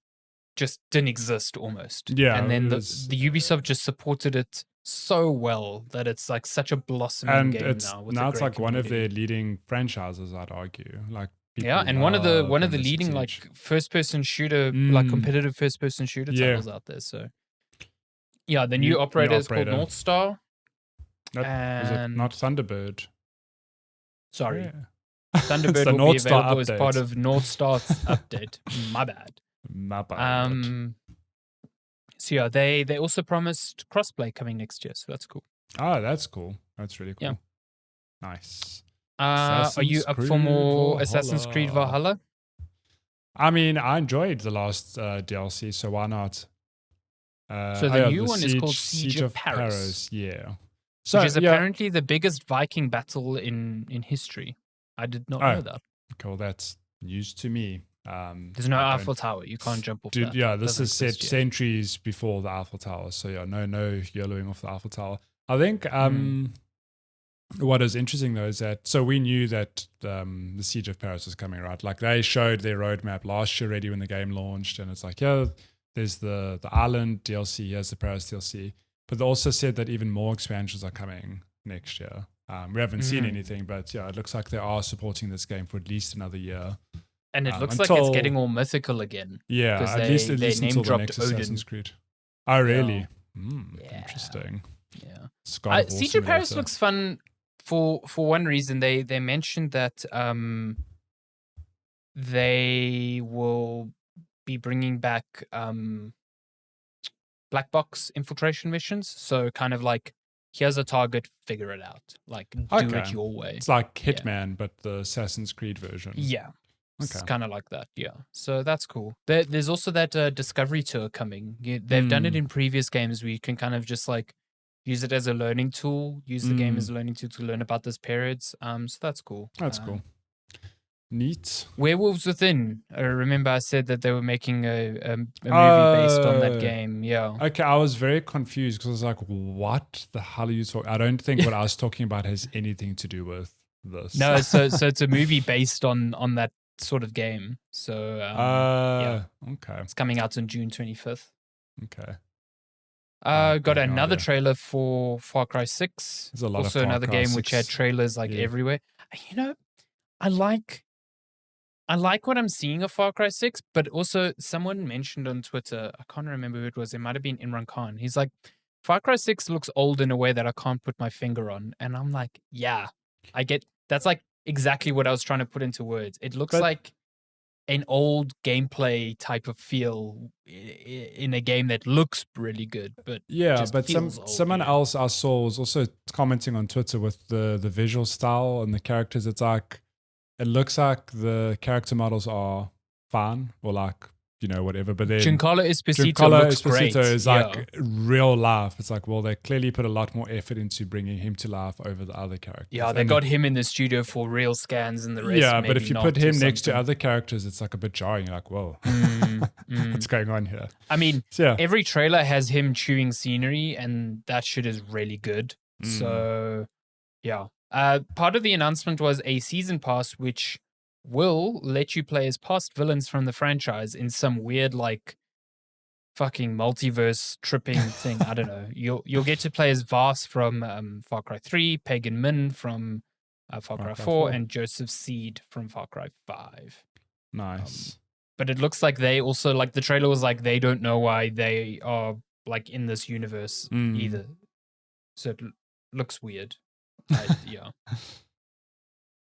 just didn't exist almost. Yeah. And then the Ubisoft just supported it so well that it's like such a blossoming game now. Now it's like one of their leading franchises, I'd argue. Like and one of the leading like first person shooter, like competitive first person shooter titles out there. So yeah, the new operator is called North Star. Is it not Thunderbird? Sorry. Yeah. Thunderbird will be available as part of North Star's update. My bad. So yeah, they also promised crossplay coming next year, so that's cool. Oh, that's cool. That's really cool. Yeah. Nice. Are you up for more Assassin's Creed Valhalla? I mean, I enjoyed the last DLC, so why not? So the new one is called Siege of Paris. Yeah. So, which is apparently the biggest Viking battle in history. I did not know that. Cool, that's news to me. There's no Eiffel Tower. You can't jump off that. Yeah, this is set centuries before the Eiffel Tower. So yeah, no YOLOing off the Eiffel Tower. I think what is interesting though is that, so we knew that the Siege of Paris was coming, right? Like they showed their roadmap last year already when the game launched, and it's like, yeah, there's the island DLC, here's the Paris DLC. But they also said that even more expansions are coming next year. We haven't seen anything, but yeah, it looks like they are supporting this game for at least another year. And it looks like it's getting all mythical again. Yeah, at least until the next Assassin's Creed. Oh, really? Interesting. Yeah. Siege of Paris looks fun for one reason. They mentioned that they will be bringing back black box infiltration missions. So kind of like, here's a target, figure it out. Like, do it your way. It's like Hitman, but the Assassin's Creed version. Yeah. It's kind of like that, yeah. So that's cool. There's also that Discovery Tour coming. They've done it in previous games where you can kind of just like use it as a learning tool, use the game as a learning tool to learn about those periods. So that's cool. That's cool. Neat. Werewolves Within. I remember I said that they were making a movie based on that game. Yeah. Okay, I was very confused because I was like, what the hell are you talking? I don't think what I was talking about has anything to do with this. No, so it's a movie based on that sort of game. So okay. It's coming out on June 25th. Okay. Got another trailer for Far Cry 6. There's a lot also of another game which had trailers like everywhere. You know, I like what I'm seeing of Far Cry 6, but also someone mentioned on Twitter, I can't remember who it was, it might have been Imran Khan. He's like, Far Cry 6 looks old in a way that I can't put my finger on. And I'm like, yeah, I get, that's like exactly what I was trying to put into words. It looks like an old gameplay type of feel in a game that looks really good, but someone else I saw was also commenting on Twitter with the visual style and the characters. It's like, it looks like the character models are fun or like, you know, whatever. But then Giancarlo Esposito looks great. Is like real life. It's like, well, they clearly put a lot more effort into bringing him to life over the other characters. Yeah, they got him in the studio for real scans and the rest. Yeah, but if you put him next to other characters, it's like a bit jarring. You're like, whoa, what's going on here? I mean, every trailer has him chewing scenery, and that shit is really good. So, yeah. Part of the announcement was a season pass, which will let you play as past villains from the franchise in some weird, like, fucking multiverse tripping thing. I don't know. You'll get to play as Vars from Far Cry 3, Pagan Min from Far Cry 4, and Joseph Seed from Far Cry 5. Nice. But it looks like they also, like, the trailer was like, they don't know why they are, like, in this universe either. So it looks weird. Yeah.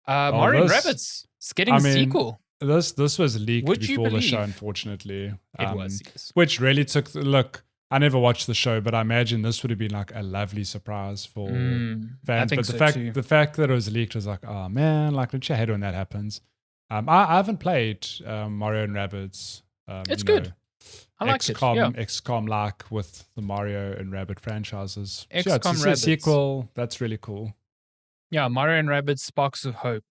Mario and Rabbids. It's getting a sequel. This was leaked before the show, unfortunately. It was, yes. Which really took... Look, I never watched the show, but I imagine this would have been like a lovely surprise for fans. I think But the fact that it was leaked was like, oh man, like, don't you hate when that happens? I haven't played Mario and Rabbids. It's good. I like it. Yeah. XCOM like with the Mario and Rabbit franchises. XCOM Rabbids. A sequel. That's really cool. Yeah, Mario and Rabbids Sparks of Hope.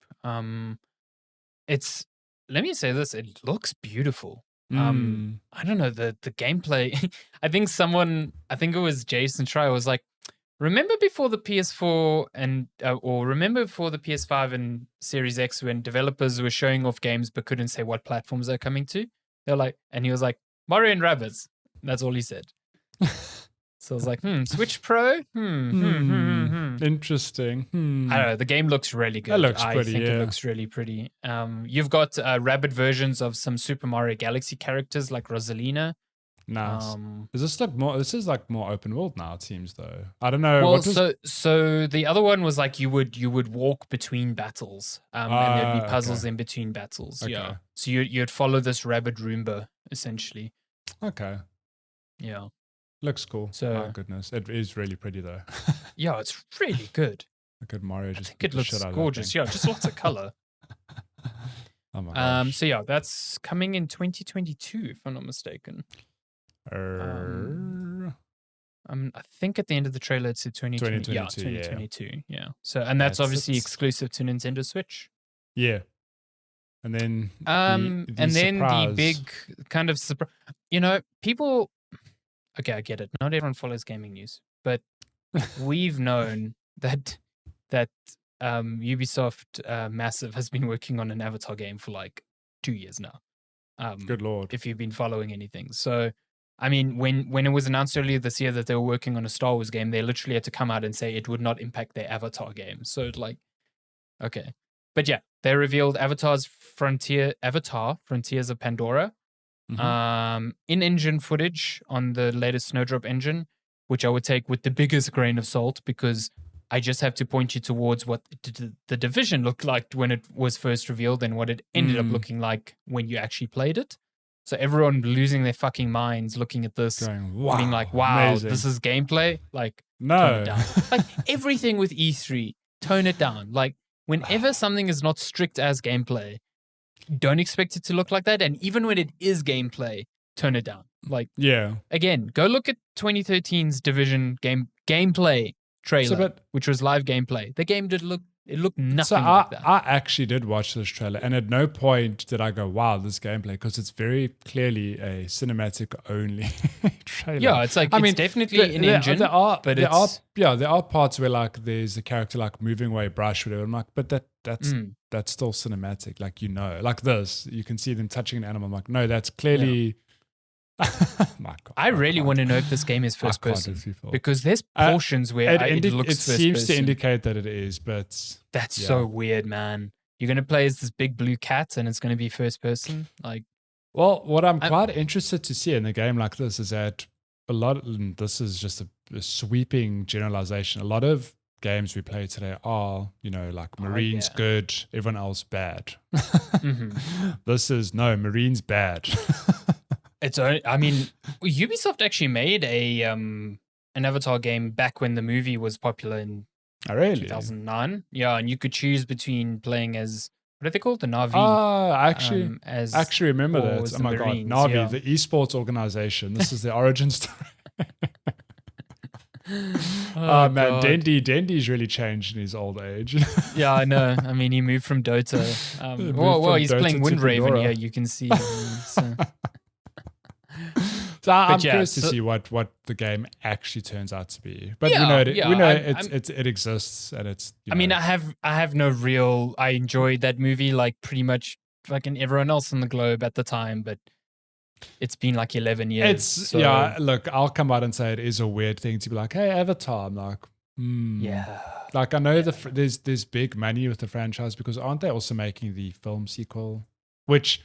It's, let me say this, it looks beautiful. I don't know, the gameplay. I think it was Jason Schreier was like, remember before the PS4 and or remember before the PS5 and Series X when developers were showing off games but couldn't say what platforms they're coming to? They're like, and he was like, Mario and Rabbids. That's all he said. So I was like, Switch Pro? Interesting. I don't know. The game looks really good. It looks pretty, I think it looks really pretty. You've got Rabbit versions of some Super Mario Galaxy characters like Rosalina. Nice. This is like more open world now, it seems, though. I don't know. Well, so the other one was like you would walk between battles, and there'd be puzzles in between battles. Okay. Yeah. So you'd follow this Rabbit Roomba essentially. Okay. Yeah. Looks cool. So, my goodness, it is really pretty though. Yeah, it's really good. A good Mario. I think it looks gorgeous. Yeah, just lots of color. Oh my gosh. So yeah, that's coming in 2022, if I'm not mistaken. I think at the end of the trailer it said 2022. Yeah, 2022. Yeah. So, and that's obviously exclusive to Nintendo Switch. Yeah. And then the big kind of surprise. You know, people. Okay, I get it. Not everyone follows gaming news, but we've known that Ubisoft Massive has been working on an Avatar game for like 2 years now. Good Lord. If you've been following anything. So, I mean, when it was announced earlier this year that they were working on a Star Wars game, they literally had to come out and say it would not impact their Avatar game. So, like, okay. But yeah, they revealed Avatar, Frontiers of Pandora. In-engine footage on the latest Snowdrop engine, which I would take with the biggest grain of salt because I just have to point you towards what the Division looked like when it was first revealed and what it ended up looking like when you actually played it. So everyone losing their fucking minds looking at this, being like, wow, amazing. This is gameplay? Like, tone it down. Like, everything with E3, tone it down. Like, whenever something is not strict as gameplay, don't expect it to look like that. And even when it is gameplay, turn it down. Like, yeah. Again, go look at 2013's Division gameplay trailer, which was live gameplay. The game looked nothing like that. I actually did watch this trailer, and at no point did I go, wow, this gameplay, because it's very clearly a cinematic only trailer. Yeah, it's like, it's definitely an engine. There are parts where like there's a character like moving away brush, whatever. I'm like, but that's still cinematic. Like, you know, like this, you can see them touching an animal. I'm like, no, that's clearly. My God, I really want to know if this game is first person, because there's portions where it looks first person. It seems to indicate that it is, but that's so weird, man. You're gonna play as this big blue cat, and it's gonna be first person. Like, well, what I'm quite interested to see in a game like this is that this is just a sweeping generalization. A lot of games we play today are, you know, like Marines good, everyone else bad. This is Marines bad. Ubisoft actually made an Avatar game back when the movie was popular in 2009. Yeah, and you could choose between playing as, what are they called? The Na'vi. I actually remember that. Oh my God, Na'vi, the esports organization. This is the origin story. Oh man, Dendy's really changed in his old age. Yeah, I know. I mean, he moved from Dota. He's Dota playing Windraven here. You can see. So I'm curious to see what the game actually turns out to be. But it exists, and it's. I mean, I have no real. I enjoyed that movie like pretty much fucking everyone else on the globe at the time, but it's been like 11 years. Look, I'll come out and say it is a weird thing to be like, hey, Avatar. I'm like, yeah. Like, I know there's big money with the franchise, because aren't they also making the film sequel, which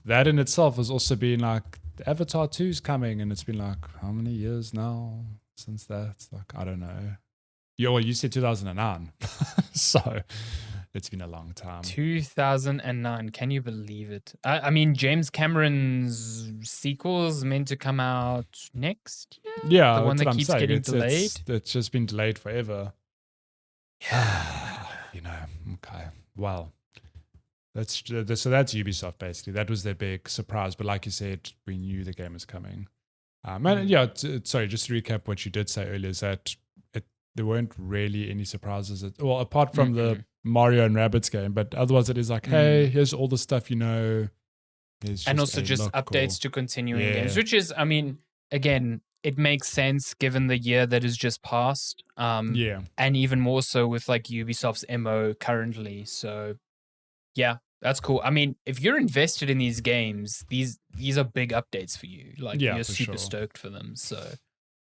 that in itself has also been like. Avatar 2 is coming, and it's been like how many years now since that? Like, I don't know. You said 2009, so It's been a long time. 2009. Can you believe it? I mean, James Cameron's sequel is meant to come out next year. Yeah, the one that I'm keeps saying. getting delayed. It's just been delayed forever. Yeah. Okay. Well, that's Ubisoft basically. That was their big surprise. But like you said, we knew the game was coming. And yeah, sorry, just to recap what you did say earlier is that there weren't really any surprises. Apart from the Mario and Rabbids game, but otherwise it is like, hey, here's all the stuff you know. And also just updates to continuing games, which is, I mean, again, it makes sense given the year that has just passed. And even more so with like Ubisoft's MO currently. So yeah, that's cool. I mean, if you're invested in these games, these are big updates for you. Like you're super stoked for them. So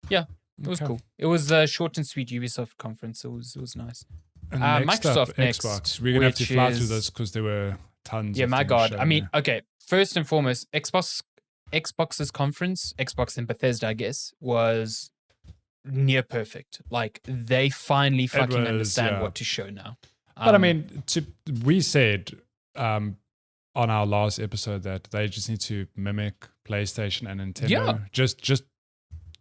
yeah, it was cool. It was a short and sweet Ubisoft conference. It was nice. And Microsoft next, Xbox. We're gonna have to fly through this because there were tons. Yeah, of my God. I mean, there. okay. First and foremost, Xbox's conference, Xbox and Bethesda, I guess, was near perfect. Like they finally fucking understand what to show now. But I mean, we said on our last episode that they just need to mimic PlayStation and Nintendo. Yeah. Just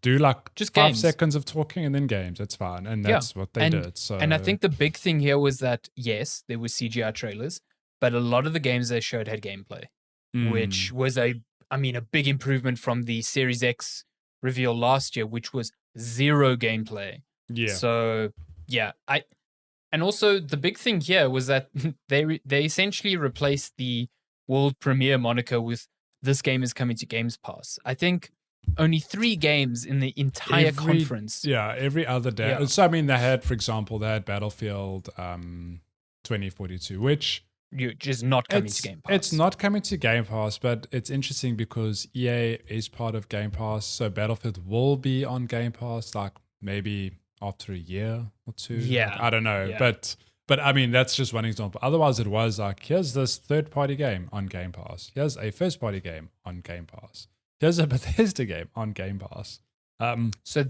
do like just 5 games. seconds of talking and then games. That's fine. And that's what they did. So and I think the big thing here was that yes, there were CGI trailers, but a lot of the games they showed had gameplay, which was a big improvement from the Series X reveal last year, which was zero gameplay. Yeah. So yeah, and also the big thing here was that they essentially replaced the world premiere moniker with this game is coming to Games Pass. I think only 3 games in the entire conference. Yeah, every other day. Yeah. So I mean, they had Battlefield 2042, which just not coming to Game Pass. It's not coming to Game Pass, but it's interesting because EA is part of Game Pass, so Battlefield will be on Game Pass, like maybe after a year or 2. Yeah. I don't know. Yeah. But I mean, that's just one example. Otherwise, it was like, here's this third-party game on Game Pass. Here's a first-party game on Game Pass. Here's a Bethesda game on Game Pass. So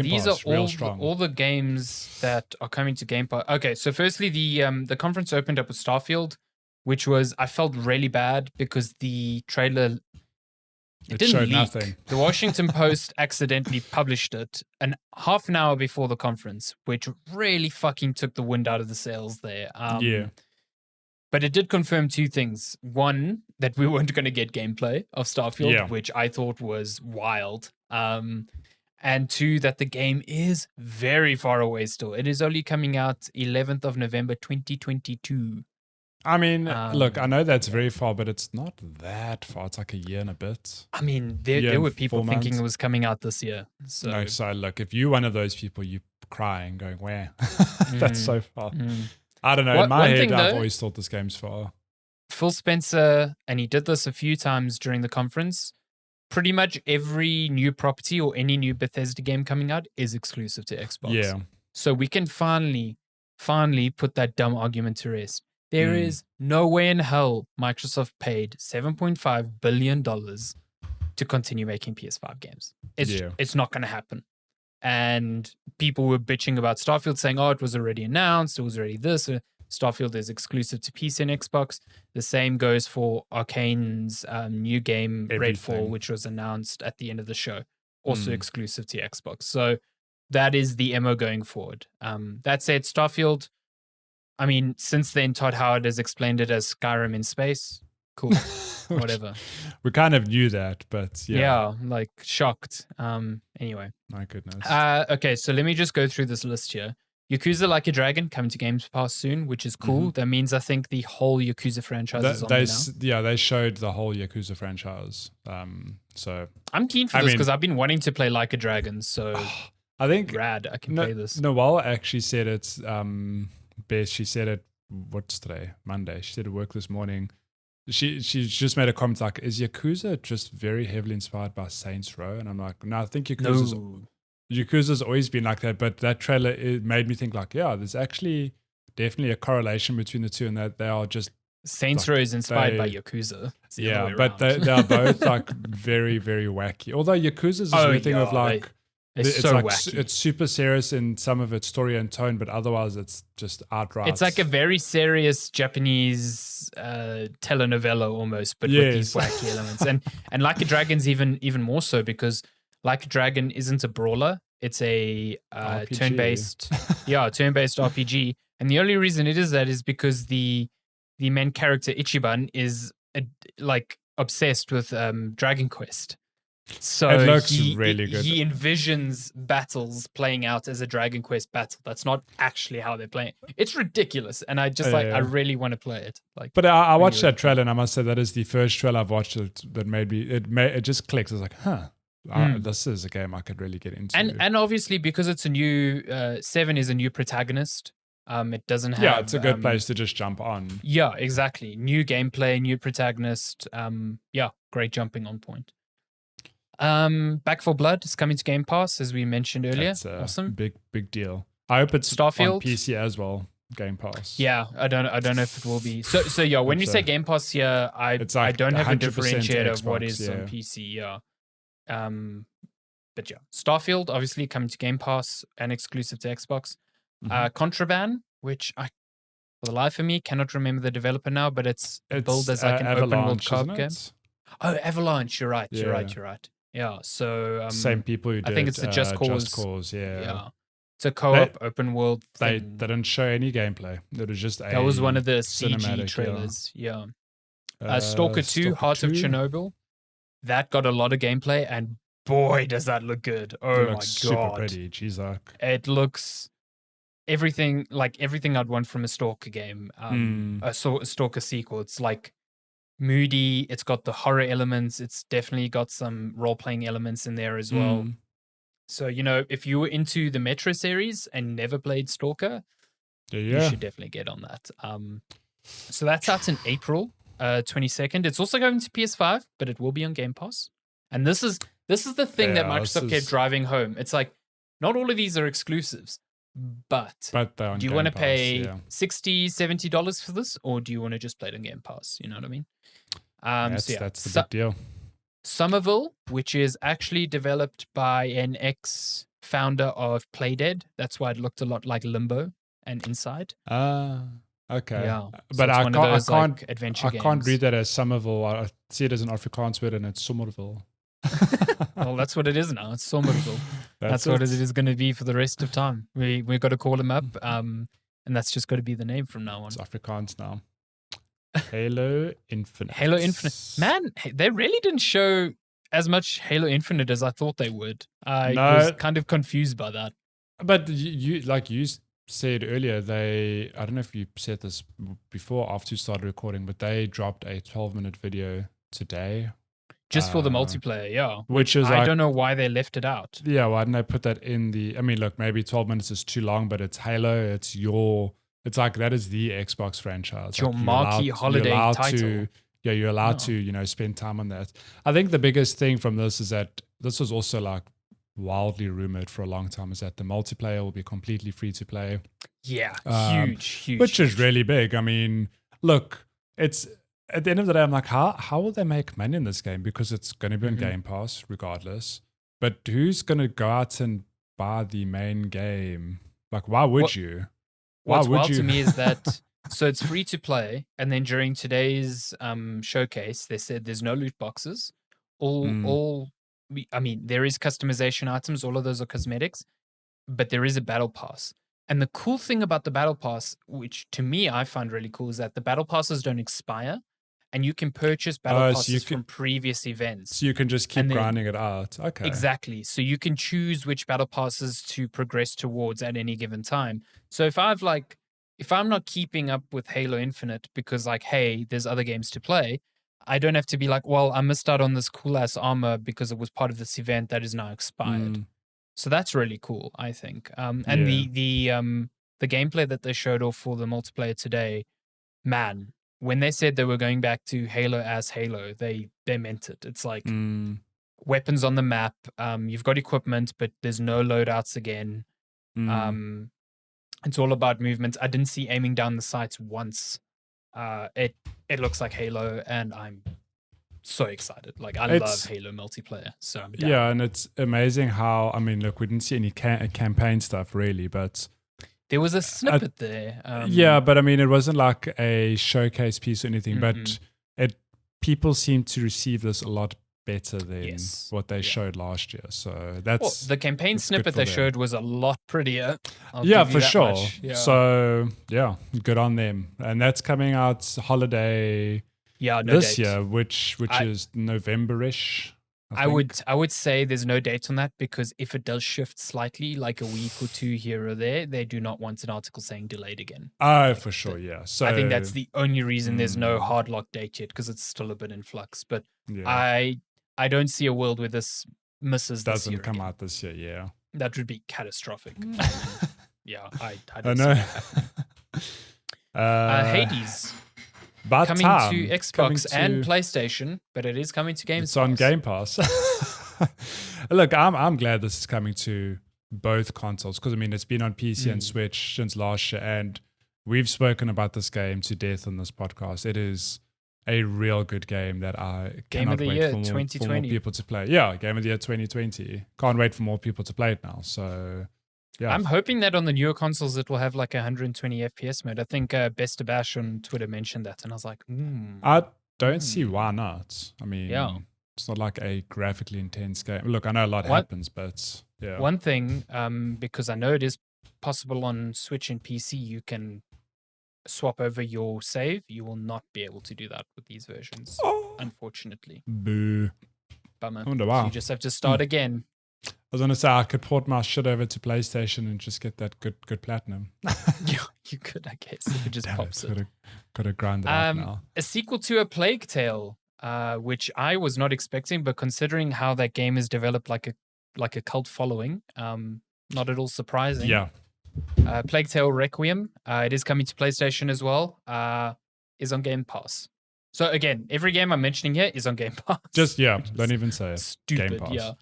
these are all the games that are coming to Game Pass. Okay, so firstly, the conference opened up with Starfield, which was, I felt really bad because the trailer it didn't showed leak. Nothing. The Washington Post accidentally published it half an hour before the conference, which really fucking took the wind out of the sails there. But it did confirm 2 things. One, that we weren't going to get gameplay of Starfield, which I thought was wild. And 2, that the game is very far away still. It is only coming out 11th of November, 2022. I mean, look, I know that's very far, but it's not that far. It's like a year and a bit. I mean, there were people thinking it was coming out this year. So. No, so look, if you're one of those people, you're crying, going, where? That's so far. I don't know. In my head, I've always thought this game's far. Phil Spencer, and he did this a few times during the conference, pretty much every new property or any new Bethesda game coming out is exclusive to Xbox. Yeah. So we can finally put that dumb argument to rest. There is no way in hell Microsoft paid $7.5 billion to continue making PS5 games. It's not going to happen. And people were bitching about Starfield, saying, oh, it was already announced. It was already this. Starfield is exclusive to PC and Xbox. The same goes for Arcane's new game, Redfall, which was announced at the end of the show. Also exclusive to Xbox. So that is the MO going forward. That said, Starfield, I mean, since then, Todd Howard has explained it as Skyrim in space. Cool. Whatever. We kind of knew that, but yeah. Yeah, like shocked. Anyway. My goodness. Okay, so let me just go through this list here. Yakuza Like a Dragon coming to Games Pass soon, which is cool. That means I think the whole Yakuza franchise is on there now. Yeah, they showed the whole Yakuza franchise. So I'm keen for this because I've been wanting to play Like a Dragon. So I think rad. I can play this. Noelle actually said it's best. She said it. What's today? Monday. She said at work this morning. She just made a comment like, "Is Yakuza just very heavily inspired by Saints Row?" And I'm like, "No, I think Yakuza's always been like that." But that trailer, it made me think like, yeah, there's actually definitely a correlation between the two, and that they are just Saints Row is inspired by Yakuza. Yeah, but they are both like very, very wacky. Although Yakuza's this weird thing of like It's so wacky. It's super serious in some of its story and tone, but otherwise it's just outright. It's like a very serious Japanese telenovela almost, but with these wacky elements. And Like a Dragon's even more so, because Like a Dragon isn't a brawler. It's a turn-based RPG. And the only reason it is that is because the main character Ichiban is like obsessed with Dragon Quest. So it looks really good. He envisions battles playing out as a Dragon Quest battle. That's not actually how they're playing. It's ridiculous, and I just I really want to play it. Like, but I watched that trailer, and I must say that is the first trailer I've watched that made me. It just clicks. I was like, huh. This is a game I could really get into. And obviously because it's a new 7 is a new protagonist. It doesn't have. Yeah, it's a good place to just jump on. Yeah, exactly. New gameplay, new protagonist. Great jumping on point. Back 4 Blood is coming to Game Pass, as we mentioned earlier. That's awesome, big deal. I hope it's Starfield on PC as well. Game Pass. Yeah, I don't know if it will be. So yeah, when you say Game Pass here, I don't have a differentiator of what is on PC. Yeah. But yeah, Starfield obviously coming to Game Pass and exclusive to Xbox. Contraband, which I, for the life of me, cannot remember the developer now, but it's billed as like an open world co-op game. Oh, Avalanche! You're right. You're right. Yeah. So same people who did. I think it's the Just Cause. Just Cause. Yeah. It's a co-op open world thing. They didn't show any gameplay. It was just that was one of the CG trailers. Yeah. Stalker 2, Heart of Chernobyl. That got a lot of gameplay, and boy, does that look good! Oh my god, super pretty. Jeez, it looks everything I'd want from a Stalker game. A Stalker sequel. It's like moody. It's got the horror elements. It's definitely got some role-playing elements in there as well. So, if you were into the Metro series and never played Stalker, you should definitely get on that. So that's out in April 22nd. It's also going to PS5, but it will be on Game Pass. And this is the thing that Microsoft kept driving home. It's like, not all of these are exclusives, but do you want to pay $60, $70 for this, or do you want to just play it on Game Pass? You know what I mean? That's the big deal. Somerville, which is actually developed by an ex-founder of Playdead. That's why it looked a lot like Limbo and Inside. Okay. Yeah. But so I adventure games. can't read that as Somerville. I see it as an Afrikaans word, and it's Somerville. Well, that's what it is now. It's Somerville. That's what it is going to be for the rest of time. We've got to call him up, and that's just got to be the name from now on. It's Afrikaans now. Halo Infinite. Halo Infinite. Man, they really didn't show as much Halo Infinite as I thought they would. I was kind of confused by that. But you said earlier, I don't know if you said this before after you started recording, but they dropped a 12-minute video today. Just for the multiplayer, yeah. Which is I don't know why they left it out. Yeah, why didn't they put that in the... I mean, look, maybe 12 minutes is too long, but it's Halo. It's like that is the Xbox franchise. It's your marquee holiday title. You're allowed to, spend time on that. I think the biggest thing from this is that this was also like wildly rumored for a long time, is that the multiplayer will be completely free to play. Yeah, huge. Which is really big. I mean, look, it's at the end of the day, I'm like, how will they make money in this game? Because it's going to be on Game Pass regardless. But who's going to go out and buy the main game? Like, why would you? What's wild to me is that, so it's free to play, and then during today's showcase, they said there's no loot boxes. I mean, there is customization items, all of those are cosmetics, but there is a battle pass. And the cool thing about the battle pass, which to me I find really cool, is that the battle passes don't expire, and you can purchase battle passes from previous events. So you can just keep grinding it out. Okay. Exactly. So you can choose which battle passes to progress towards at any given time. So if I'm not keeping up with Halo Infinite because hey, there's other games to play, I don't have to be like, well, I missed out on this cool ass armor because it was part of this event that is now expired. So that's really cool, I think. And the gameplay that they showed off for the multiplayer today, man, when they said they were going back to Halo as Halo, they meant it. It's like weapons on the map. You've got equipment, but there's no loadouts again. It's all about movement. I didn't see aiming down the sights once. It looks like Halo, and I'm so excited. Like, I love Halo multiplayer, so I'm down. Yeah, and it's amazing how, I mean, look, we didn't see any campaign stuff really, but there was a snippet there. Yeah, but I mean, it wasn't like a showcase piece or anything, but people seem to receive this a lot better than what they showed last year. So that's the campaign snippet they showed was a lot prettier. For sure. Yeah. So yeah, good on them. And that's coming out holiday this year, which is November-ish. I would say there's no date on that, because if it does shift slightly, like a week or two here or there, they do not want an article saying delayed again. Oh, for sure, yeah. So I think that's the only reason there's no hard lock date yet, because it's still a bit in flux. But I don't see a world where this misses this year. Doesn't come out this year, yeah. That would be catastrophic. I don't know. Hades. But coming to Xbox and PlayStation, but it is coming to Game Pass. It's on Game Pass. Look, I'm glad this is coming to both consoles, because I mean it's been on PC and Switch since last year, and we've spoken about this game to death on this podcast. It is a real good game that I cannot wait for more people to play. Yeah, Game of the Year 2020. Can't wait for more people to play it now. So yeah. I'm hoping that on the newer consoles it will have like 120 FPS mode. I think Best Bash on Twitter mentioned that, and I was like, I don't see why not. I mean, it's not like a graphically intense game. Look, I know a lot happens, but yeah. One thing, because I know it is possible on Switch and PC, you can swap over your save. You will not be able to do that with these versions, unfortunately. Boo. Bummer. I wonder why. So you just have to start again. I was going to say I could port my shit over to PlayStation and just get that good platinum. Yeah, you could, I guess. If it just pops it. Got to grind it out now. A sequel to A Plague Tale, which I was not expecting, but considering how that game is developed like a cult following, not at all surprising. Yeah. Plague Tale Requiem, it is coming to PlayStation as well, is on Game Pass. So again, every game I'm mentioning here is on Game Pass. Don't even say it. Stupid, Game Pass. Yeah.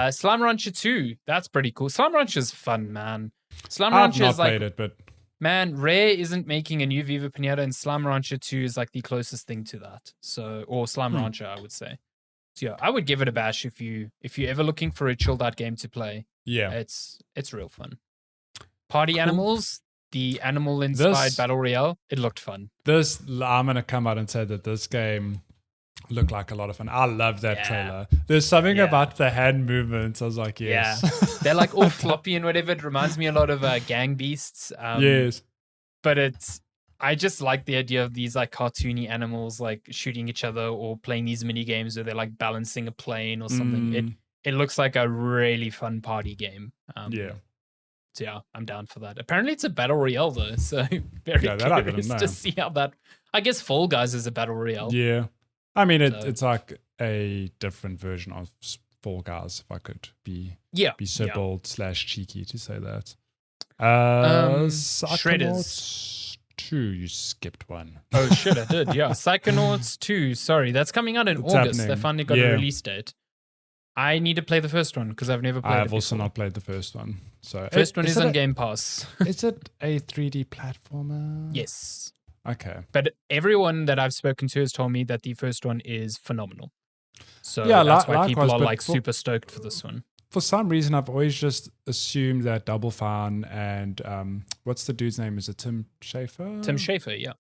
Slime Rancher 2, that's pretty cool. Slime Rancher's fun, man. Slime Rancher is like, played it, but man, Rare isn't making a new Viva Pinata, and Slime Rancher 2 is like the closest thing to that. So, or Slime Rancher, I would say. So yeah, I would give it a bash if you're ever looking for a chilled out game to play. Yeah, it's real fun. Party Animals, the animal inspired battle royale, it looked fun. I'm gonna come out and say that this game looked like a lot of fun. I love that trailer. There's something about the hand movements. I was like, yes. Yeah. They're like all floppy and whatever. It reminds me a lot of Gang Beasts. Yes. But I just like the idea of these like cartoony animals like shooting each other or playing these mini games where they're like balancing a plane or something. It looks like a really fun party game. So yeah, I'm down for that. Apparently it's a battle royale though, so very curious to see how that. I guess Fall Guys is a battle royale. Yeah. I mean, it's like a different version of Fall Guys, if I could be so bold / cheeky to say that. Shredders 2, you skipped one. Oh shit, I did. Yeah, Psychonauts 2. Sorry, that's coming out in August. Happening. They finally got a release date. I need to play the first one because I've never played it. I've also not played the first one. So first one is on Game Pass. Is it a 3D platformer? Yes. Okay. But everyone that I've spoken to has told me that the first one is phenomenal. So that's why people are like super stoked for this one. For some reason, I've always just assumed that Double Fine and what's the dude's name? Is it Tim Schafer? Tim Schafer, yeah.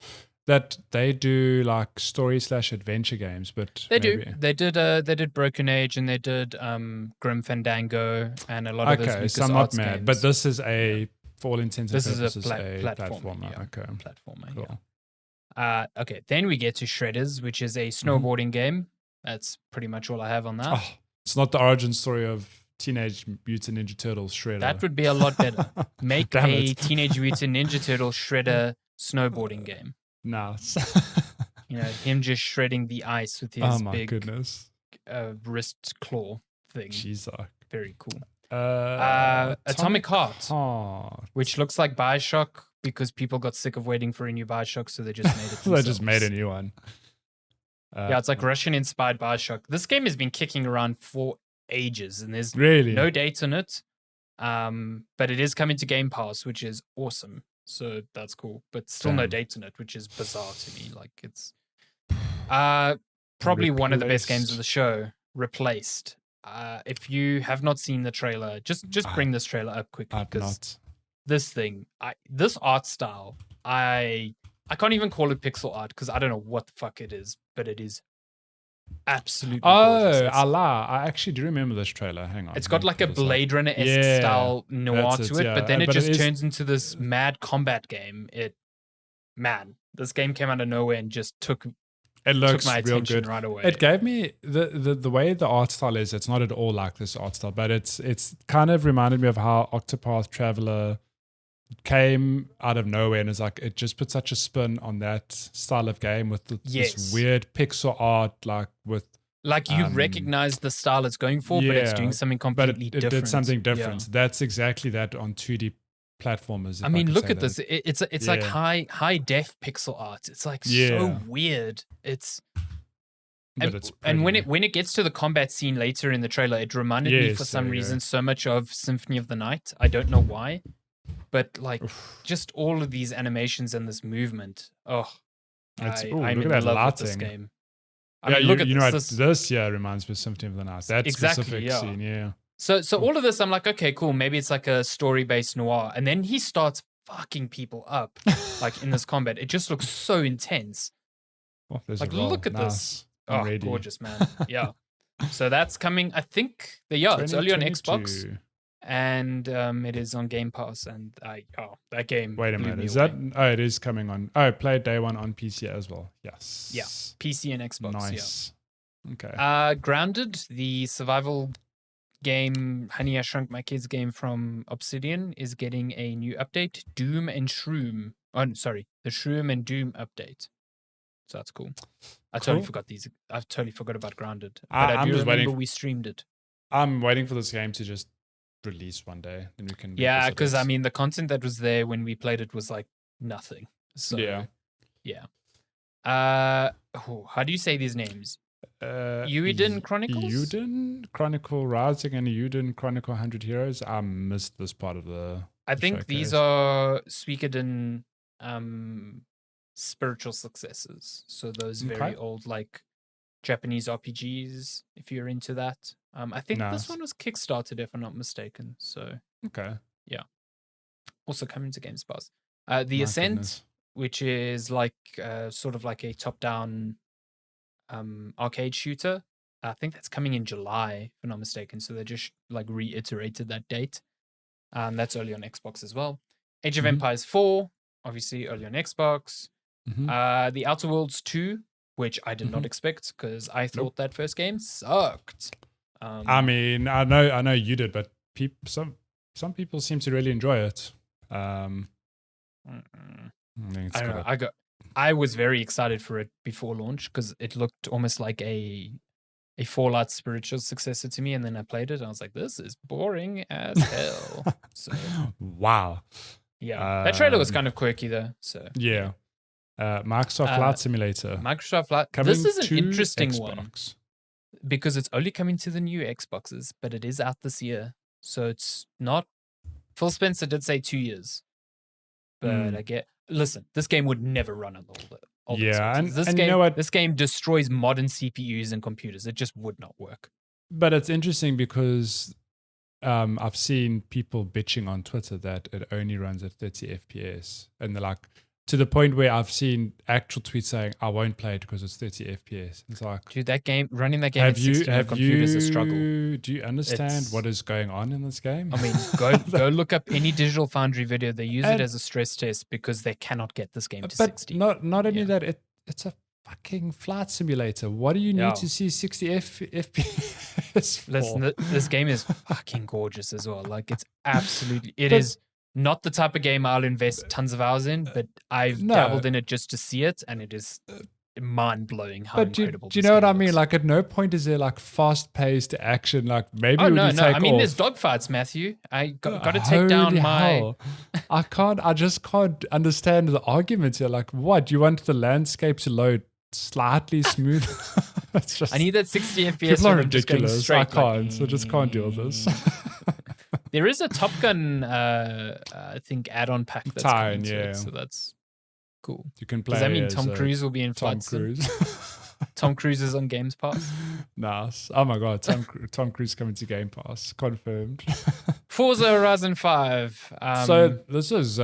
That they do like story / adventure games, but they do. They did Broken Age and they did Grim Fandango and a lot of those LucasArts so I'm not mad, games. but this is for all intents and purposes, this is a platformer. Yeah, okay, platformer. Cool. Yeah. Okay, then we get to Shredders, which is a snowboarding game. That's pretty much all I have on that. Oh, it's not the origin story of Teenage Mutant Ninja Turtles Shredder. That would be a lot better. Make a Teenage Mutant Ninja Turtle Shredder snowboarding game. Nice. Him just shredding the ice with his big goodness. Wrist claw thing. Jeez. Very cool. Atomic Heart, which looks like Bioshock because people got sick of waiting for a new Bioshock, so they just made it. They just made a new one. It's like Russian-inspired Bioshock. This game has been kicking around for ages, and there's no date on it. But it is coming to Game Pass, which is awesome. So that's cool, but still no date on it, which is bizarre to me. Like it's probably one of the best games of the show, replaced. If you have not seen the trailer, just bring this trailer up quickly, because this thing, this art style, I can't even call it pixel art because I don't know what the fuck it is, but it is absolutely gorgeous. Allah, I actually do remember this trailer. Hang on. It's got like a Blade Runner-esque style noir to it, but then it just turns into this mad combat game. This game came out of nowhere and just took my attention right away. It gave me the way the art style is. It's not at all like this art style, but it's kind of reminded me of how Octopath Traveler came out of nowhere, and it's like it just put such a spin on that style of game with this weird pixel art, like you recognize the style it's going for, but it's doing something completely different. It did something different. That's exactly that on 2D platformers. I mean, look at this. It's like high def pixel art. It's like so weird. And when it gets to the combat scene later in the trailer, it reminded me for some reason so much of Symphony of the Night. I don't know why. But like just all of these animations and this movement. I'm in love with this game. Look at this. This reminds me of Symphony of the Night. That specific scene, So all of this, I'm like, okay, cool. Maybe it's like a story-based noir. And then he starts fucking people up, like in this combat. It just looks so intense. Well, like, look at this. Oh, gorgeous, man. Yeah. So that's coming, I think, it's early on Xbox. And it is on Game Pass, and that game. Wait a minute, is that? Oh, it is coming on. Oh, played day one on PC as well. Yes. Yeah, PC and Xbox. Nice. Yeah. Okay. Grounded, the survival game, Honey I Shrunk My Kids game from Obsidian, is getting a new update. Doom and Shroom. Oh, sorry, the Shroom and Doom update. So that's cool. I totally forgot about Grounded. But I do remember we streamed it. I'm waiting for this game to just release one day, then we can. Yeah, because I mean, the content that was there when we played it was like nothing. So yeah. How do you say these names? Uiden Chronicles, Uiden Chronicle Rising, and Uiden Chronicle 100 Heroes. I missed this part of the. I think these are Suikoden spiritual successors. So those very old like Japanese RPGs, if you're into that. I think this one was Kickstarted, if I'm not mistaken. So yeah. Also coming to Games Pass. The Ascent, which is like sort of like a top-down arcade shooter. I think that's coming in July, if I'm not mistaken. So they just like reiterated that date. That's early on Xbox as well. Age of Empires 4, obviously early on Xbox. The Outer Worlds 2, which I did not expect because I thought that first game sucked. I mean, I know you did, but some people seem to really enjoy it. I don't know. I was very excited for it before launch because it looked almost like a Fallout spiritual successor to me, and then I played it and I was like, this is boring as hell. So wow. Yeah. That trailer was kind of quirky though. So yeah. Microsoft Flight Simulator. Microsoft Flight. This is an interesting one. Because it's only coming to the new Xboxes, but it is out this year. So it's not. Phil Spencer did say 2 years. But listen, this game would never run on all the Xboxes. And you know what? This game destroys modern CPUs and computers. It just would not work. But it's interesting because I've seen people bitching on Twitter that it only runs at 30 FPS. And they're like, to the point where I've seen actual tweets saying, I won't play it because it's 30 FPS. It's like, dude, running that game at 60 on computer is a struggle. Do you understand what is going on in this game? I mean, go look up any Digital Foundry video. They use it as a stress test because they cannot get this game to 60. Not only that, it's a fucking flight simulator. What do you need to see 60 FPS for? Listen, this game is fucking gorgeous as well. Like, it's absolutely, it is not the type of game I'll invest tons of hours in, but I've dabbled in it just to see it, and it is mind-blowing how incredible. Do you know what I mean? Like, at no point is there like fast-paced action. Like, maybe I mean, there's dogfights, Matthew. I got to take down my. I just can't understand the argument here. Like, what? You want the landscape to load slightly smooth? I need that 60 FPS. People are ridiculous. I can't. I just can't deal with this. There is a Top Gun, I think, add-on pack that's coming to it, so that's cool. You can play. Does that mean Tom Cruise will be in Tom Flight Sim? Cruise. Tom Cruise is on Games Pass. Nice. Oh my god, Tom Cruise coming to Game Pass. Confirmed. Forza Horizon 5. So this is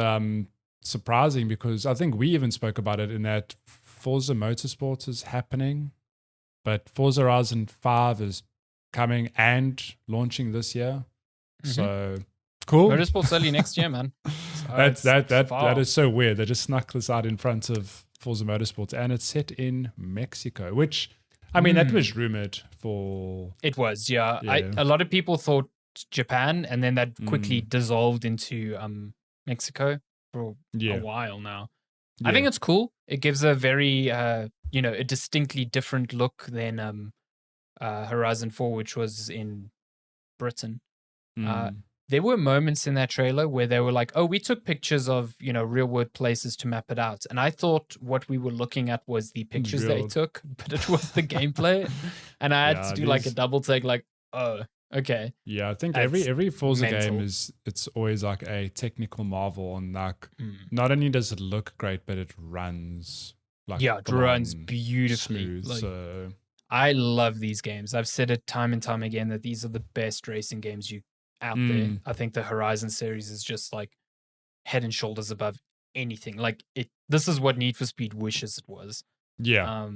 surprising because I think we even spoke about it in that Forza Motorsport is happening, but Forza Horizon 5 is coming and launching this year. Mm-hmm. So cool. Motorsport's early next year, man. So that is so weird. They just snuck this out in front of Forza Motorsport, and it's set in Mexico, which, I mean, that was rumored for... It was, yeah. A lot of people thought Japan, and then that quickly dissolved into Mexico for a while now. I think it's cool. It gives a very, a distinctly different look than Horizon 4, which was in Britain. There were moments in that trailer where they were like, oh, we took pictures of, real world places to map it out. And I thought what we were looking at was the pictures they took, but it was the gameplay. And I had to do like a double take, like, oh, okay. Yeah, I think every Forza game it's always like a technical marvel. And like, not only does it look great, but it runs like it runs beautifully. Smooth, so I love these games. I've said it time and time again that these are the best racing games out there. I think the Horizon series is just like head and shoulders above anything. Like this is what Need for Speed wishes it was. Yeah.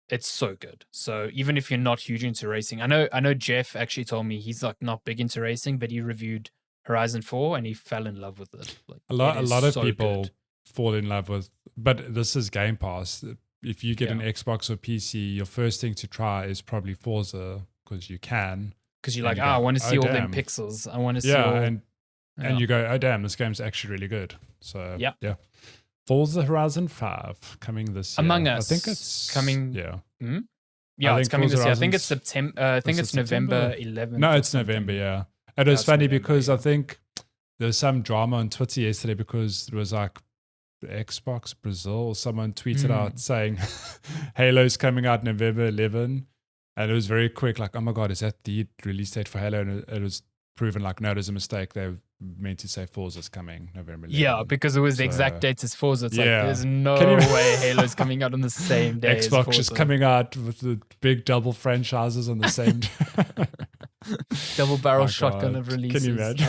It's so good. So even if you're not huge into racing, I know Jeff actually told me he's like not big into racing, but he reviewed Horizon 4 and he fell in love with it. Like, a lot of people fall in love with, but this is Game Pass. If you get an Xbox or PC, your first thing to try is probably Forza because you can. Because you're like, I want to see all them pixels. I want to see all... and you go, oh, damn, this game's actually really good. So, yeah. Forza Horizon 5 coming this year. Among Us. I think it's... coming... Yeah. Mm-hmm. Yeah, it's coming this year. I think it's September. I think it's November 11th. No, it's November, yeah. It was funny because I think there was some drama on Twitter yesterday because there was like Xbox Brazil, someone tweeted out saying Halo's coming out November 11. And it was very quick, like, oh my God, is that the release date for Halo? And it was proven like, no, there's a mistake. They meant to say Forza's coming November 11. Yeah, because it was the exact date as Forza. It's like, there's no way Halo's coming out on the same day as Xbox Forza. is coming out with the big double franchises on the same day. Double barrel shotgun of releases. Can you imagine?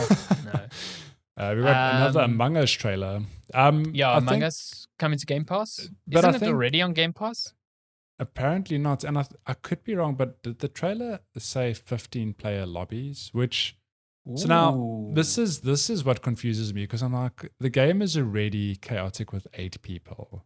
No. We got another Among Us trailer. Among Us coming to Game Pass. Isn't it already on Game Pass? Apparently not, and I could be wrong, but did the trailer say 15-player lobbies? Which so now this is what confuses me because I'm like, the game is already chaotic with 8 people.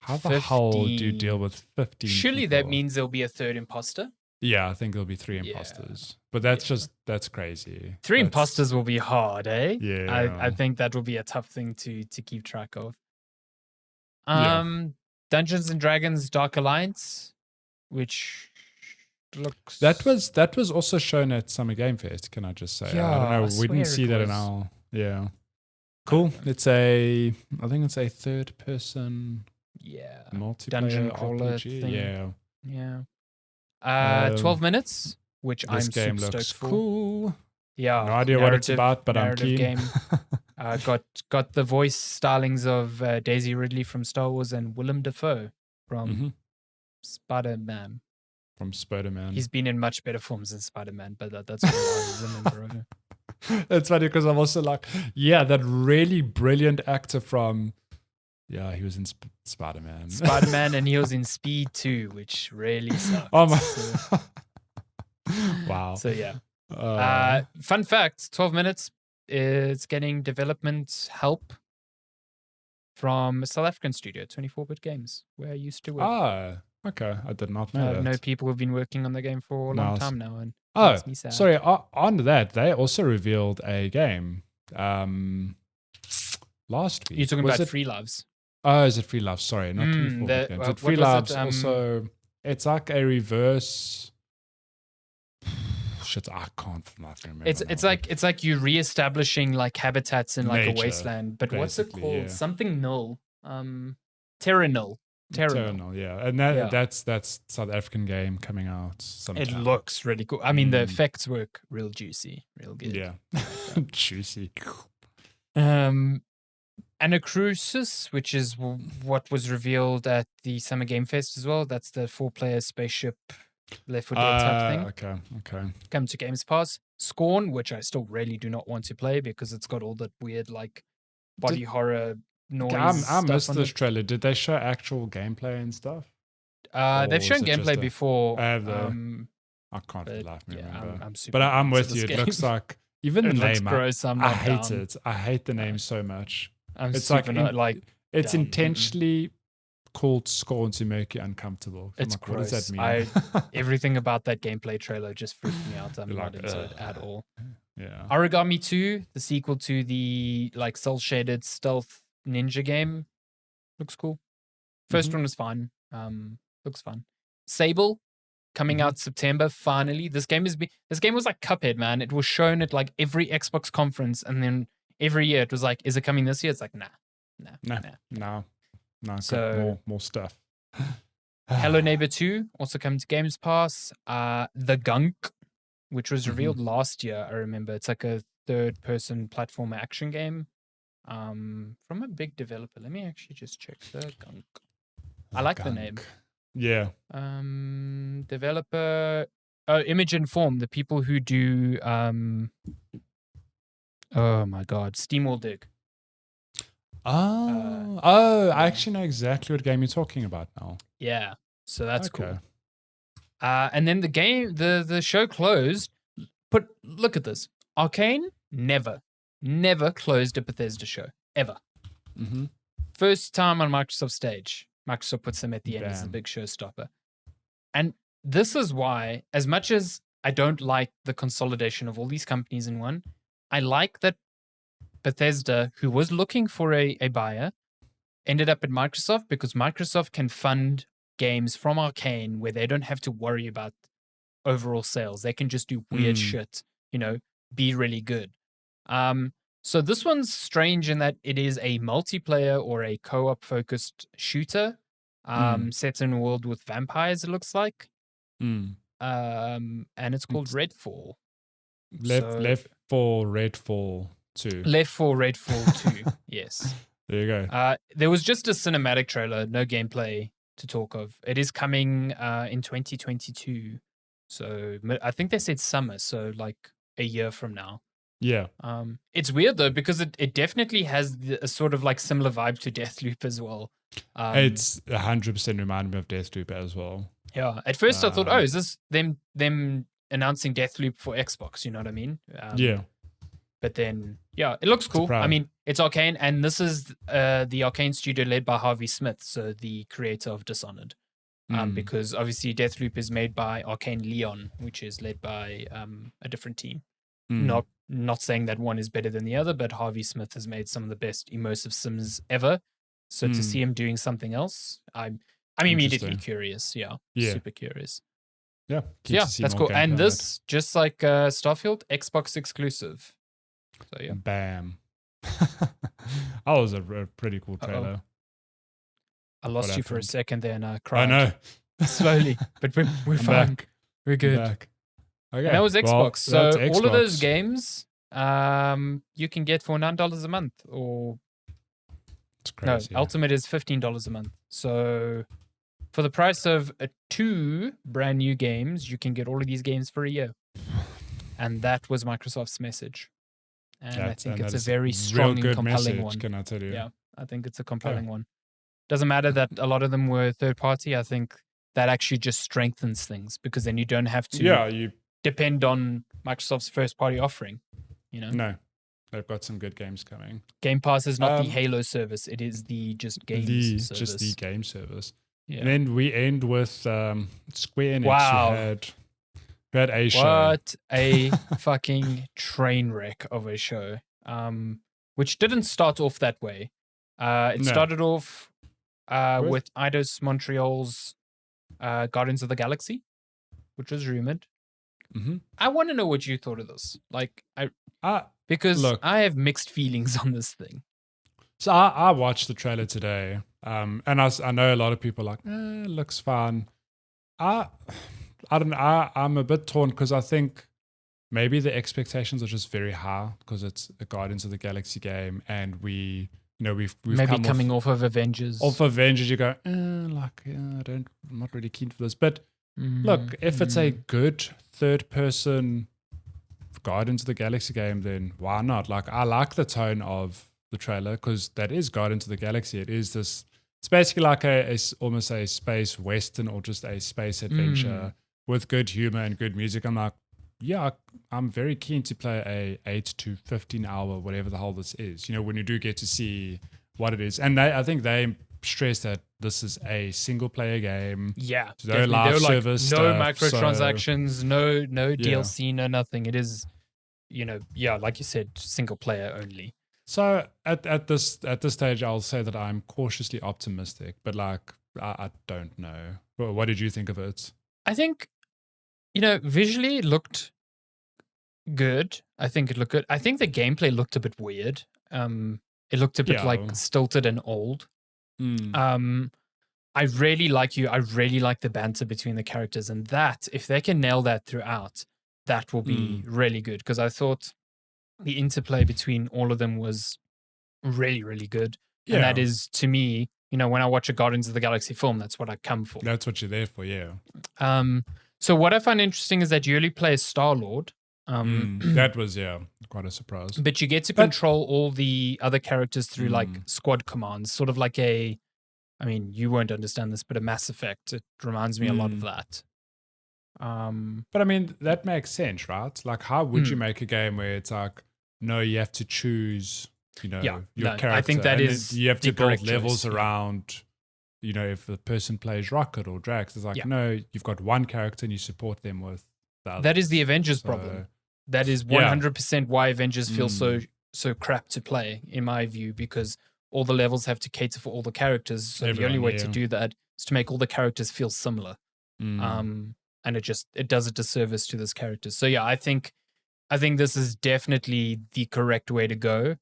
How the hell do you deal with 15? Surely people? That means there'll be a third imposter. Yeah, I think there'll be 3 imposters, but that's crazy. 3 imposters will be hard, eh? Yeah, I think that will be a tough thing to keep track of. Dungeons and Dragons Dark Alliance, which looks... That was also shown at Summer Game Fest, can I just say? Yeah, I don't know. We didn't see that in our... Yeah. Cool. I think it's a third person multiplayer dungeon crawler RPG. thing. Yeah. 12 minutes, which I'm super stoked for. Cool. Yeah. No idea what it's about, but I'm keen. Game. Got the voice stylings of Daisy Ridley from Star Wars and Willem Dafoe from Spider-Man. From Spider-Man. He's been in much better forms than Spider-Man, but that's what I remember. It's funny because I'm also like, that really brilliant actor from... Yeah, he was in Spider-Man. Spider-Man, and he was in Speed 2, which really sucks. Oh my... Wow. So yeah. Fun fact, 12 minutes. It's getting development help from a South African studio, 24-Bit Games, where I used to work. Ah, okay. I did not know that. I know people who have been working on the game for a long time now, and makes me sad. Sorry, on that, they also revealed a game last week. You're talking about Free Loves. Oh, is it Free Loves? Sorry, not 24-Bit Games. Free Loves also... It's like a reverse... Shit, I can't remember. It's like you reestablishing like habitats in like Nature, a wasteland. But what's it called? Yeah. Something null. Terra Null. Yeah. And that's South African game coming out sometime. It looks really cool. I mean, the effects work real juicy, real good. Yeah. Juicy. Anacrusis, which is what was revealed at the Summer Game Fest as well. That's the 4-player spaceship Left 4 Dead type thing. Okay. Come to Games Pass. Scorn, which I still really do not want to play because it's got all that weird like body horror noise. I missed this it. trailer. Did they show actual gameplay and stuff? They've shown gameplay before. I can't for the life of me remember. I'm super but I'm with you. Game. It looks like even the name. Gross, I hate it. I hate the name so much. It's it's down. intentionally called Scorn to make you uncomfortable. It's like, gross. What does that mean? Everything about that gameplay trailer just freaked me out. I'm not into it at all. Yeah. Origami 2, the sequel to the like cel-shaded stealth ninja game, looks cool. First one was fine. Looks fun. Sable coming out September. Finally, this game was like Cuphead, man. It was shown at like every Xbox conference, and then every year it was like, is it coming this year? It's like, nah. So more stuff. Hello Neighbor 2 also coming to Games Pass. The Gunk, which was revealed last year, I remember. It's like a third-person platform action game from a big developer. Let me actually just check. The Gunk. I like the name. Yeah. Developer Image and Form, the people who do oh my god, SteamWorld Dig. I actually know exactly what game you're talking about now. Yeah. So that's cool. And then the show closed. But look at this. Arcane never closed a Bethesda show. Ever. First time on Microsoft stage. Microsoft puts them at the end as the big showstopper. And this is why, as much as I don't like the consolidation of all these companies in one, I like that Bethesda, who was looking for a buyer, ended up at Microsoft because Microsoft can fund games from Arcane where they don't have to worry about overall sales. They can just do weird shit, be really good. So this one's strange in that it is a multiplayer or a co-op focused shooter set in a world with vampires, it looks like. And it's called Redfall. Left 4 Redfall 2. Left 4 Redfall 2, yes. There you go. There was just a cinematic trailer, no gameplay to talk of. It is coming in 2022. So I think they said summer, so like a year from now. Yeah. It's weird though because it definitely has a sort of like similar vibe to Deathloop as well. It's 100% reminded me of Deathloop as well. Yeah. At first I thought, is this them announcing Deathloop for Xbox? You know what I mean? Yeah. But then, it looks cool. I mean, it's Arcane, and this is the Arcane studio led by Harvey Smith, so the creator of Dishonored. Because obviously Deathloop is made by Arcane Leon, which is led by a different team. Not saying that one is better than the other, but Harvey Smith has made some of the best immersive sims ever. So to see him doing something else, I'm immediately curious. Yeah, super curious. Yeah, that's cool. And this, just like Starfield, Xbox exclusive. So yeah, bam. That was a pretty cool trailer. I lost you for a second there, and I cried. I know. Slowly, but we're fine. Back. We're good. Okay. And that was Xbox. All of those games, you can get for $9 a month, or it's crazy. No, Ultimate is $15 a month. So for the price of 2 brand new games, you can get all of these games for a year. And that was Microsoft's message. And I think it's a very strong and compelling one. Can I tell you? Yeah, I think it's a compelling one. Doesn't matter that a lot of them were third party. I think that actually just strengthens things because then you don't have to depend on Microsoft's first party offering. No, they've got some good games coming. Game Pass is not the Halo service; it is the just games service. Just the game service. Yeah. And then we end with Square Enix. Who had a show. What a fucking train wreck of a show. Which didn't start off that way. It started off with Eidos Montreal's Guardians of the Galaxy, which was rumored. I want to know what you thought of this. Because I have mixed feelings on this thing. So I watched the trailer today, and I know a lot of people are like, it looks fun. I don't know. I'm a bit torn because I think maybe the expectations are just very high because it's a Guardians of the Galaxy game, and we we've maybe coming off of Avengers. Off Avengers, you go, I'm not really keen for this. But look, if it's a good third-person Guardians of the Galaxy game, then why not? Like, I like the tone of the trailer because that is Guardians of the Galaxy. It is this. It's basically like almost a space western or just a space adventure with good humor and good music. I'm like, yeah, I'm very keen to play a 8 to 15 hour, whatever the hell this is. When you do get to see what it is. And I think they stress that this is a single player game. Yeah. No live service. No microtransactions, no DLC, no nothing. It is, like you said, single player only. So at this stage, I'll say that I'm cautiously optimistic, but like I don't know. What did you think of it? I think, visually it looked good. I think it looked good. I think the gameplay looked a bit weird. It looked a bit like stilted and old. I really like the banter between the characters, and that if they can nail that throughout, that will be really good. Because I thought the interplay between all of them was really, really good. Yeah. And that is, to me, when I watch a Guardians of the Galaxy film, that's what I come for. That's what you're there for, yeah. So what I find interesting is that you only play as Star-Lord. That was, quite a surprise. But you get to control all the other characters through like squad commands, sort of like you won't understand this, but a Mass Effect. It reminds me a lot of that. But I mean, that makes sense, right? Like, how would you make a game where it's like, no, you have to choose, your character. I think that is you have to build levels choice, around, if the person plays Rocket or Drax. It's like, no, you've got one character and you support them with the others. That is the Avengers problem. That is 100% why Avengers feel so crap to play, in my view, because all the levels have to cater for all the characters. So the only way to do that is to make all the characters feel similar. And it does a disservice to those characters. So yeah, I think this is definitely the correct way to go.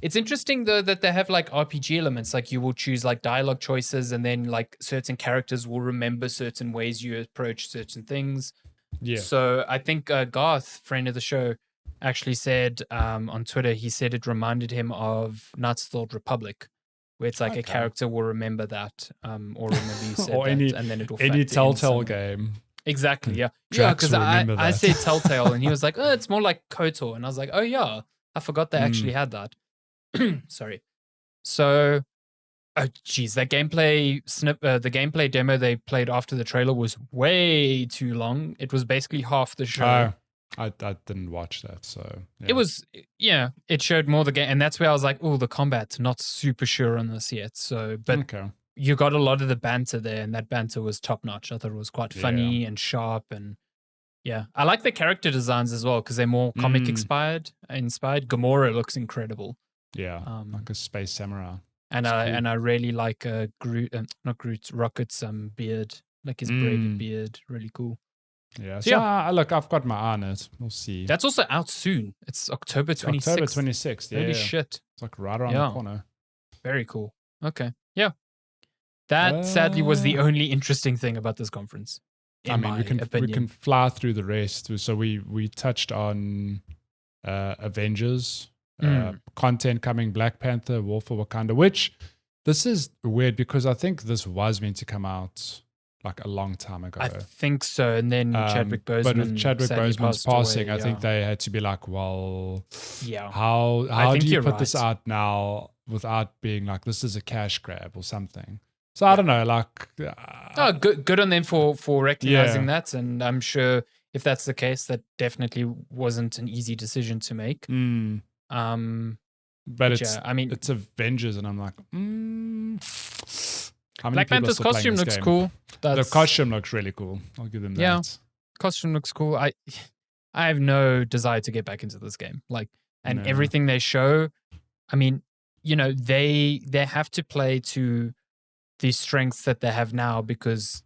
It's interesting though that they have like RPG elements, like you will choose like dialogue choices, and then like certain characters will remember certain ways you approach certain things. Yeah. So I think Garth, friend of the show, actually said on Twitter, he said it reminded him of Knights of the Old Republic, where it's like a character will remember that, or remember you said or that, and then it will any Telltale game. Exactly, yeah. Yeah, because I said Telltale, and he was like, oh, it's more like KOTOR. And I was like, oh yeah, I forgot they actually had that. Sorry. So, oh geez, that gameplay the gameplay demo they played after the trailer was way too long. It was basically half the show. I didn't watch that, so it was it showed more the game, and that's where I was like, oh, the combat, not super sure on this yet. So, but you got a lot of the banter there, and that banter was top notch. I thought it was quite funny and sharp, and I like the character designs as well because they're more comic inspired. Gamora looks incredible. Yeah, like a space samurai. And I really like Rocket's beard, like his braided beard, really cool. Yeah, so look, I've got my eye on it. We'll see. That's also out soon. It's October 26th. October 26th, yeah. Holy shit. It's like right around the corner. Very cool. Okay, yeah. That sadly was the only interesting thing about this conference. We can fly through the rest. So we touched on Avengers, content coming, Black Panther, War for Wakanda, which this is weird because I think this was meant to come out like a long time ago. I think so. And then Chadwick Boseman. But with Chadwick Boseman's passing, I think they had to be like, well, how do you put this out now without being like, this is a cash grab or something? So I don't know, like... good on them for recognizing that. And I'm sure if that's the case, that definitely wasn't an easy decision to make. But it's Avengers, and I'm like, Black Panther's costume looks cool. The costume looks really cool. I'll give them that. Yeah, costume looks cool. I have no desire to get back into this game. Everything they show, they have to play to the strengths that they have now, because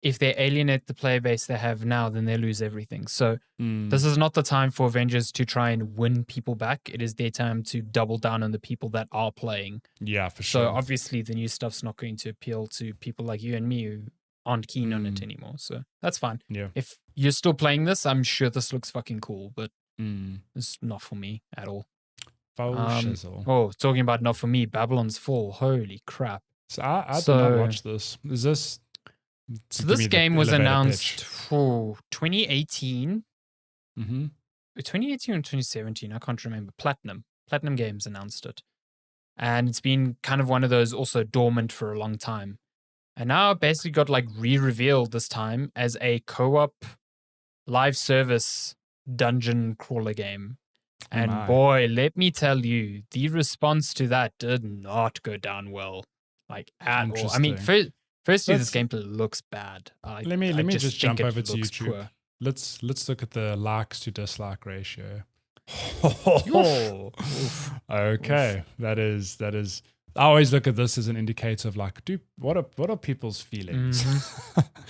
if they alienate the player base they have now, then they lose everything. So this is not the time for Avengers to try and win people back. It is their time to double down on the people that are playing. Yeah, for sure. So obviously the new stuff's not going to appeal to people like you and me who aren't keen on it anymore. So that's fine. Yeah. If you're still playing this, I'm sure this looks fucking cool, but it's not for me at all. Talking about not for me, Babylon's Fall. Holy crap. So I did not watch this. Is this... So this game was announced for 2018. Mm-hmm. 2018 or 2017, I can't remember. Platinum Games announced it. And it's been kind of one of those also dormant for a long time. And now it basically got like re-revealed this time as a co-op live service dungeon crawler game. And boy, let me tell you, the response to that did not go down well. Like at all. I mean, firstly, this gameplay looks bad. Let me just jump over to YouTube. Poor. Let's look at the likes to dislike ratio. Okay, that is. I always look at this as an indicator of like, what are people's feelings?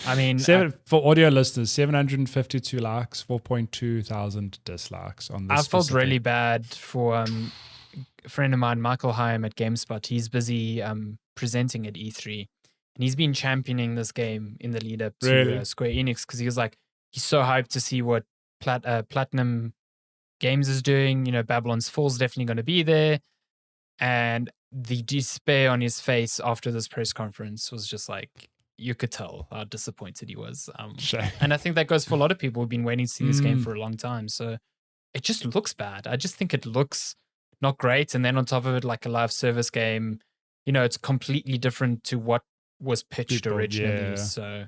I mean, for audio listeners, 752 likes, 4.2 thousand dislikes on this. I felt really bad for a friend of mine, Michael Hyam at GameSpot. He's busy presenting at E3, and he's been championing this game in the lead up to Square Enix because he was like, he's so hyped to see what Platinum Games is doing. You know, Babylon's Fall is definitely going to be there. And the despair on his face after this press conference was just like, you could tell how disappointed he was. And I think that goes for a lot of people who've been waiting to see this game for a long time. So it just looks bad. I just think it looks not great. And then on top of it, like a live service game, you know, it's completely different to what was pitched originally. Yeah. So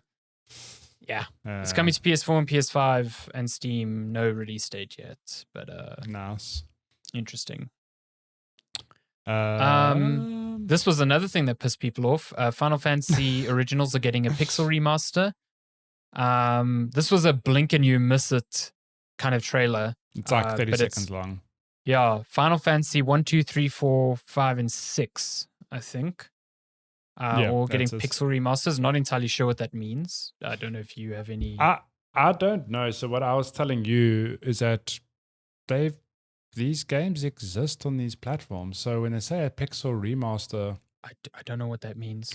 yeah, it's coming to PS4 and PS5 and Steam. No release date yet, but nice, interesting. This was another thing that pissed people off. Final Fantasy Originals are getting a pixel remaster. This was a blink and you miss it kind of trailer. It's like 30 seconds long. Yeah, Final Fantasy 1, 2, 3, 4, 5, and 6, I think. All getting pixel remasters. Not entirely sure what that means. I don't know if you have any. I don't know. So what I was telling you is that these games exist on these platforms. So when they say a pixel remaster, I don't know what that means.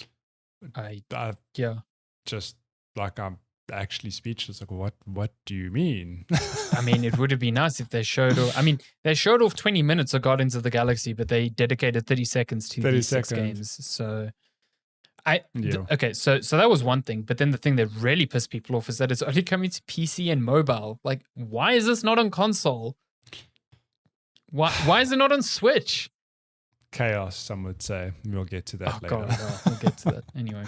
Just like I'm actually speechless. Like what do you mean? I mean, it would have been nice if they showed off. I mean, they showed off 20 minutes of Guardians of the Galaxy, but they dedicated 30 seconds to these 6 games. So okay, so that was one thing. But then the thing that really pissed people off is that it's only coming to PC and mobile. Like, why is this not on console? Why is it not on Switch? Chaos, some would say. We'll get to that later. God, we'll get to that. Anyway.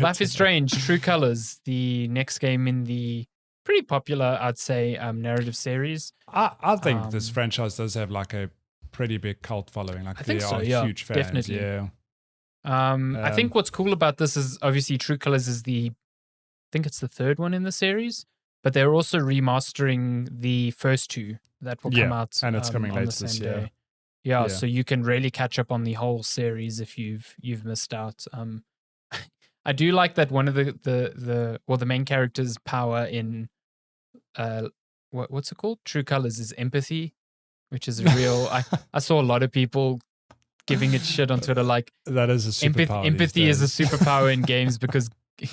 Life is Strange, True Colors, the next game in the pretty popular, I'd say, narrative series. I think this franchise does have like a pretty big cult following. Like, I think so, huge fans. Definitely. Yeah. I think what's cool about this is obviously True Colors is I think it's the 3rd one in the series, but they're also remastering the first 2 that will come out. And it's coming later this year. Yeah, so you can really catch up on the whole series if you've missed out. I do like that one of the main character's power in what's it called? True Colors is empathy, which is real. I saw a lot of people giving it shit on Twitter, like that is a superpower. Empathy is a superpower in games because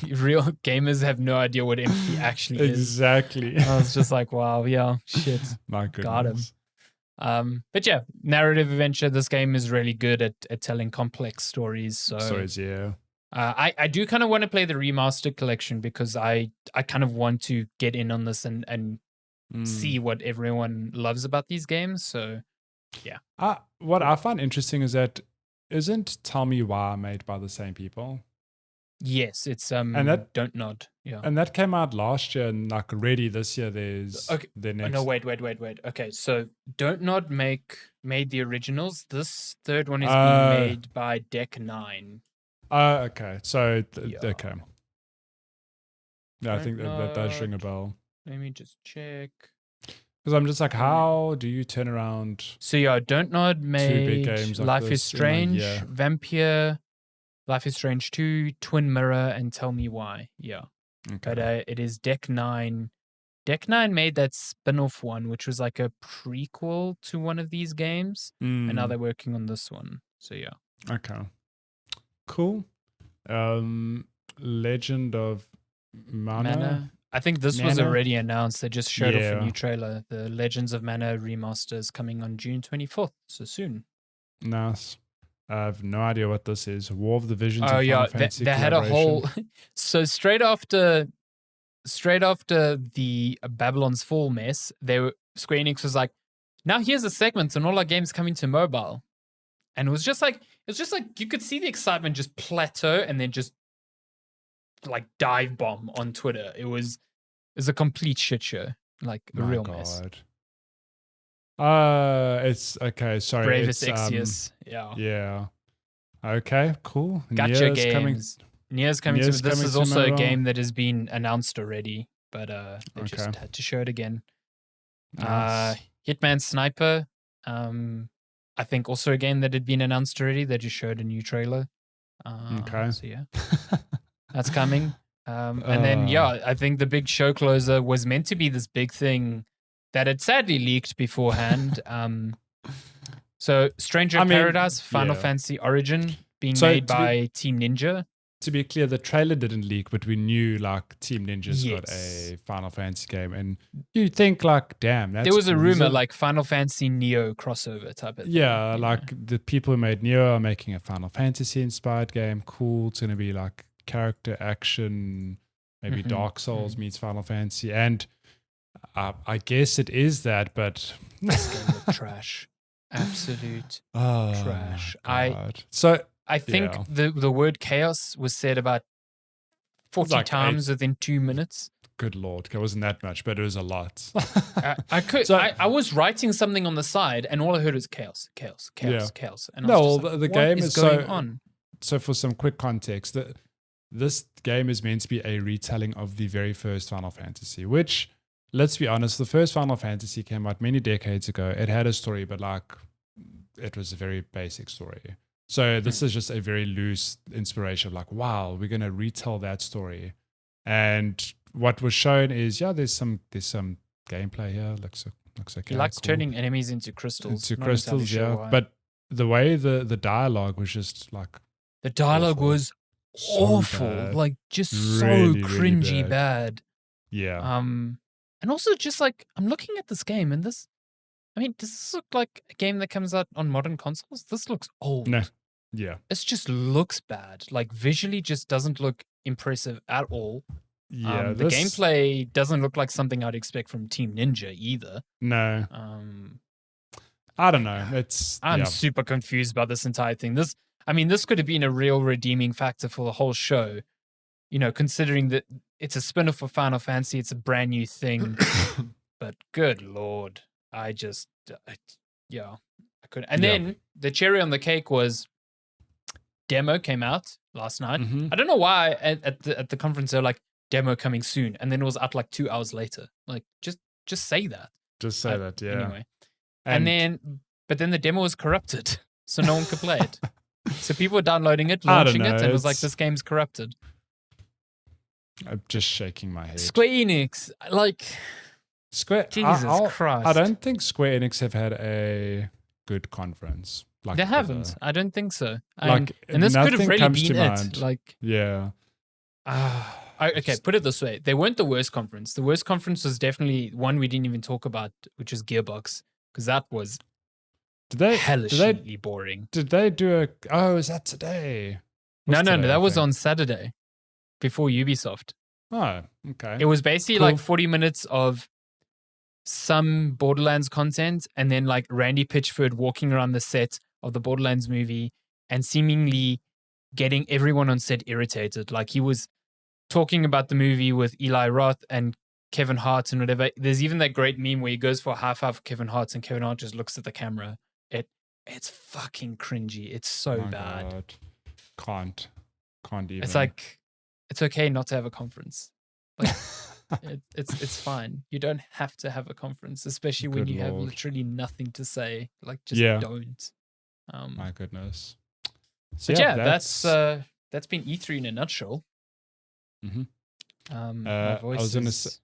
real gamers have no idea what empathy actually is. Exactly. I was just like, wow, yeah, shit. My goodness. Got him. But yeah, narrative adventure. This game is really good at telling complex stories. So stories, yeah. I do kind of want to play the remastered collection because I kind of want to get in on this and see what everyone loves about these games. So yeah. What I find interesting is that isn't Tell Me Why made by the same people? Yes, it's and that, Don't Nod. Yeah. And that came out last year, and like already this year there's the next. Oh, no, wait. Okay, so Don't Nod made the originals. This 3rd one is being made by Deck 9. Okay. So okay. Yeah, I think that does ring a bell. Let me just check. Because I'm just like, how do you turn around? So yeah, Don't Nod made 2 big games like Life is Strange, Vampire, Life is Strange 2, Twin Mirror, and Tell Me Why. Yeah. Okay. But it is Deck 9. Deck 9 made that spin-off one, which was like a prequel to one of these games. And now they're working on this one. So yeah. Okay. Cool. Legend of Mana. I think this was Mana? already announced. They just showed off a Yeah. new trailer. The Legends of Mana remaster is coming on June 24th, so soon. Nice. I have no idea what this is. War of the Visions Oh and yeah, Final Fantasy they had a collaboration. whole. So straight after the Babylon's Fall mess, Square Enix was like, now here's a segment and all our games coming to mobile, and it was just like you could see the excitement just plateau and then just like dive bomb on Twitter. It was a complete shit show, like a real mess. It's okay. Sorry, Bravest it's Exvius, yeah. Yeah. Okay, cool. Gacha Nier's games. Nier's coming to. This is also a game that has been announced already, but they just had to show it again. Nice. Hitman Sniper. I think also a game that had been announced already. They just showed a new trailer. Okay. So yeah, that's coming. And then I think the big show closer was meant to be this big thing that had sadly leaked beforehand. So Stranger in Paradise, Final Fantasy Origin, being made by Team Ninja. To be clear, the trailer didn't leak, but we knew like Team Ninja's got a Final Fantasy game, and you think like, damn, that's there was a cool. rumor like Final Fantasy Neo crossover type of thing. Yeah, like the people who made Neo are making a Final Fantasy inspired game. Cool, it's gonna be like character action, maybe Dark Souls meets Final Fantasy, and I guess it is that, but this game looked trash, absolute trash. I think the word chaos was said about 40 times within 2 minutes. Good Lord, it wasn't that much, but it was a lot. I was writing something on the side, and all I heard was chaos. And the game is going on. So for some quick context, this game is meant to be a retelling of the very first Final Fantasy, which, let's be honest, the first Final Fantasy came out many decades ago. It had a story, but like it was a very basic story. So this is just a very loose inspiration of like, wow, we're going to retell that story. And what was shown is, there's some gameplay here. Looks okay. He likes turning enemies into crystals. But the way the dialogue was just like, the dialogue was awful, bad. like just really, so cringy really bad. Yeah. And also just like I'm looking at this game and does this look like a game that comes out on modern consoles? This looks old. No. Yeah. It just looks bad. Like visually just doesn't look impressive at all. Yeah. The gameplay doesn't look like something I'd expect from Team Ninja either. No. I don't know. I'm super confused about this entire thing. This could have been a real redeeming factor for the whole show. You know, considering that it's a spin-off of Final Fantasy, it's a brand new thing. But good Lord, I couldn't. And then the cherry on the cake was demo came out last night. I don't know why at the conference they're like demo coming soon, and then it was out like 2 hours later. Like just say that. Just say that, yeah. Anyway, but then the demo was corrupted, so no one could play it. So people were downloading it, launching it, and it was like, this game's corrupted. I'm just shaking my head. Square Enix, like Jesus Christ. I don't think Square Enix have had a good conference. Like they haven't. I don't think so. And this could have really been it. Mind. Like, yeah. Okay, put it this way: they weren't the worst conference. The worst conference was definitely one we didn't even talk about, which is Gearbox, because that was hellishly boring. Did they do is that today? No, that was on Saturday, before Ubisoft. Oh, okay. It was basically like 40 minutes of some Borderlands content, and then like Randy Pitchford walking around the set of the Borderlands movie and seemingly getting everyone on set irritated. Like he was talking about the movie with Eli Roth and Kevin Hart and whatever. There's even that great meme where he goes for a high five for Kevin Hart and Kevin Hart just looks at the camera. It's fucking cringy. It's so bad. God. Can't even. It's like, it's okay not to have a conference. Like, it's fine. You don't have to have a conference, especially when you have literally nothing to say. Like, just don't. My goodness. So but that's been E3 in a nutshell. My voice is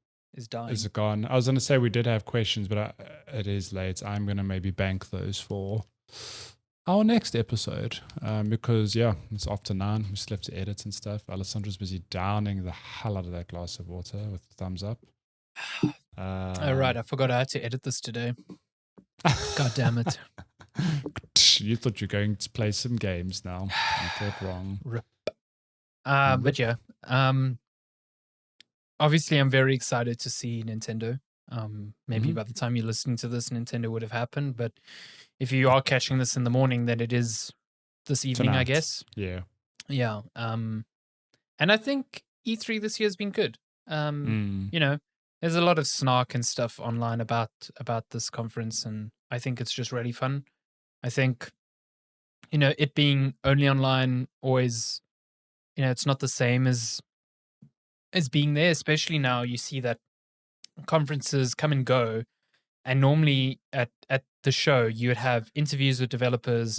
dying. Is it gone? I was going to say we did have questions, but it is late. I'm going to maybe bank those for our next episode because it's after 9. We still have to edit and stuff. Alessandra's busy downing the hell out of that glass of water with the thumbs up. All right, I forgot I had to edit this today. God damn it. You thought you were going to play some games now. You thought wrong. Rip. But yeah, obviously I'm very excited to see Nintendo. Maybe by the time you're listening to this, Nintendo would have happened. But if you are catching this in the morning, then it is this evening, Tonight. I guess. Yeah. Yeah. And I think E3 this year has been good. You know, there's a lot of snark and stuff online about this conference, and I think it's just really fun. I think, you know, it being only online always, you know, it's not the same as being there, especially now you see that conferences come and go, and normally at the show you would have interviews with developers,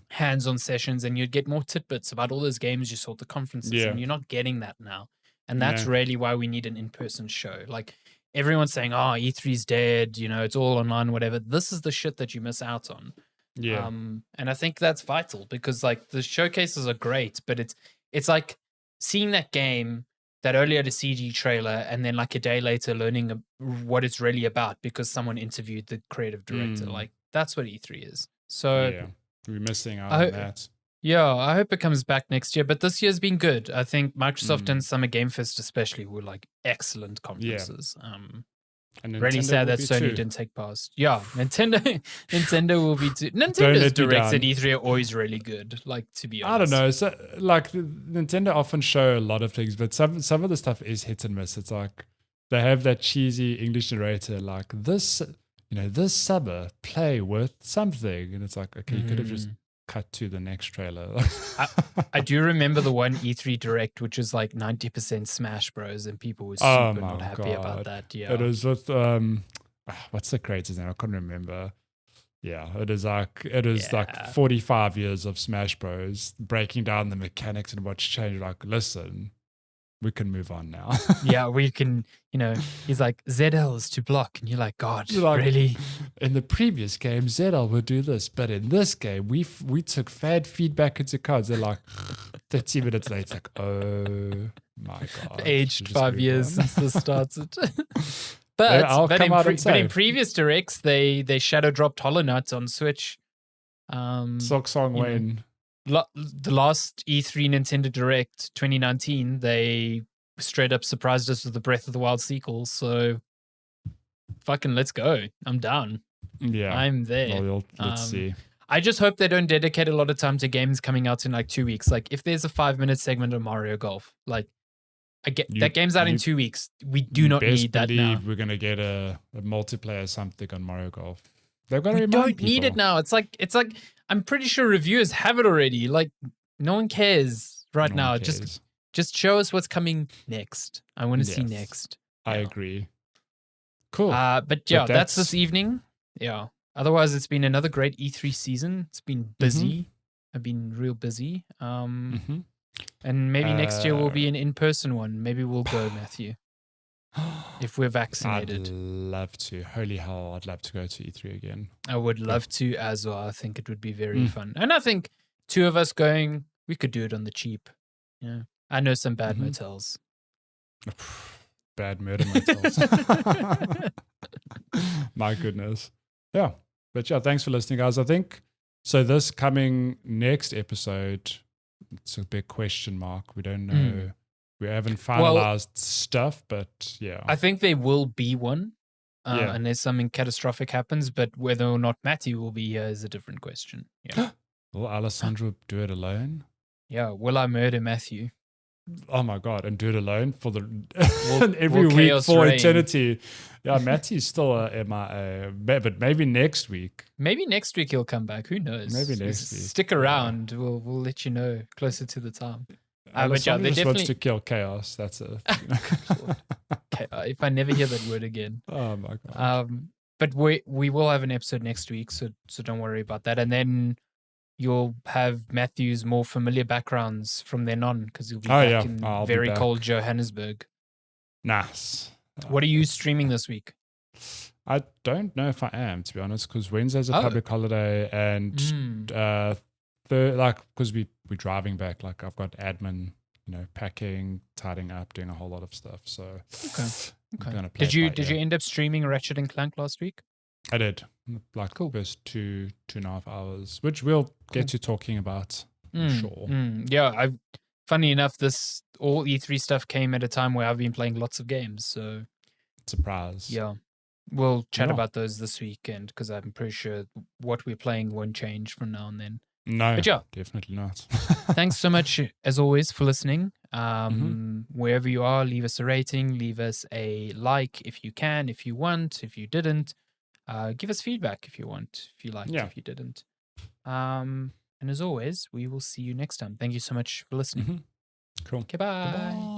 hands-on sessions, and you'd get more tidbits about all those games you saw at the conferences, and you're not getting that now. And that's really why we need an in-person show. Like, everyone's saying, oh, E3's dead, you know, it's all online, whatever. This is the shit that you miss out on. Yeah. And I think that's vital because, like, the showcases are great, but it's like seeing that game, that early at a CG trailer, and then like a day later learning what it's really about because someone interviewed the creative director. Like, that's what E3 is. So we're missing out on that. Yeah, I hope it comes back next year. But this year's been good. I think Microsoft and Summer Game Fest especially were like excellent conferences. And really sad that Sony didn't take part. Yeah, Nintendo will be too. Nintendo's directs at E3 are always really good. Like, to be honest, I don't know. So, like, Nintendo often show a lot of things, but some of the stuff is hit and miss. It's like they have that cheesy English narrator, like this summer play with something, and it's like, okay, you could have just cut to the next trailer. I do remember the one E3 Direct, which was like 90% Smash Bros, and people were super not happy about that. Yeah, it was with what's the creator's name? I can't remember. Yeah, it is like 45 years of Smash Bros, breaking down the mechanics and what's changed. Like, listen, we can move on now. Yeah, we can, you know, he's like, ZL is to block. And you're like, God, really? In the previous game, ZL would do this. But in this game, we took fan feedback into cards. They're like, 30 minutes later, like, oh my God. Aged 5 years since this started. But in previous directs, they shadow dropped Hollow Knight on Switch. Sok Song Wayne. The last E3 Nintendo Direct 2019, they straight up surprised us with the Breath of the Wild sequel. So, fucking let's go. I'm down. Yeah. I'm there. Well, let's see. I just hope they don't dedicate a lot of time to games coming out in like 2 weeks. Like, if there's a 5-minute segment of Mario Golf, like, that game's out in 2 weeks. We do not need that now. We're going to get a multiplayer something on Mario Golf. They've got to we remind don't people. Need it now. It's like I'm pretty sure reviewers have it already. Like, no one cares now. Just show us what's coming next. I want to see next. I agree. Cool. But that's this evening. Yeah. Otherwise, it's been another great E3 season. It's been busy. I've been real busy. And maybe next year will be an in-person one. Maybe we'll go, Matthew. If we're vaccinated. I'd love to. Holy hell, I'd love to go to E3 again. I would love to as well. I think it would be very fun. And I think 2 of us going, we could do it on the cheap. Yeah. I know some bad motels. Bad murder motels. My goodness. Yeah. But yeah, thanks for listening, guys. I think, so this coming next episode, it's a big question mark. We don't know. We haven't finalized stuff, but yeah. I think there will be one unless something catastrophic happens, but whether or not Matthew will be here is a different question. Yeah. Will Alessandro do it alone? Yeah. Will I murder Matthew? Oh my God, and do it alone for every week for eternity. Yeah, Matthew's still MIA, but maybe next week. Maybe next week he'll come back. Who knows? Maybe next week. Stick around. Yeah. We'll let you know closer to the time. But yeah, they just wants to kill chaos. That's it. If I never hear that word again. Oh my God. But we will have an episode next week, so don't worry about that. And then you'll have Matthew's more familiar backgrounds from then on, because he'll be back in very cold Johannesburg. Nice. What are you streaming this week? I don't know if I am, to be honest, because Wednesday's a public holiday, and because we're driving back, like I've got admin, packing, tidying up, doing a whole lot of stuff. So okay. Did you end up streaming Ratchet and Clank last week? I did, like first 2.5 hours, which we'll get to talking about. Sure. Yeah, funny enough, all E3 stuff came at a time where I've been playing lots of games. So surprise. Yeah, we'll chat about those this weekend because I'm pretty sure what we're playing won't change from now and then. No, but yeah, definitely not. Thanks so much, as always, for listening. Wherever you are, leave us a rating, leave us a like if you can, if you want, if you didn't. Give us feedback if you want, if you liked, if you didn't. And as always, we will see you next time. Thank you so much for listening. Cool. Okay, bye.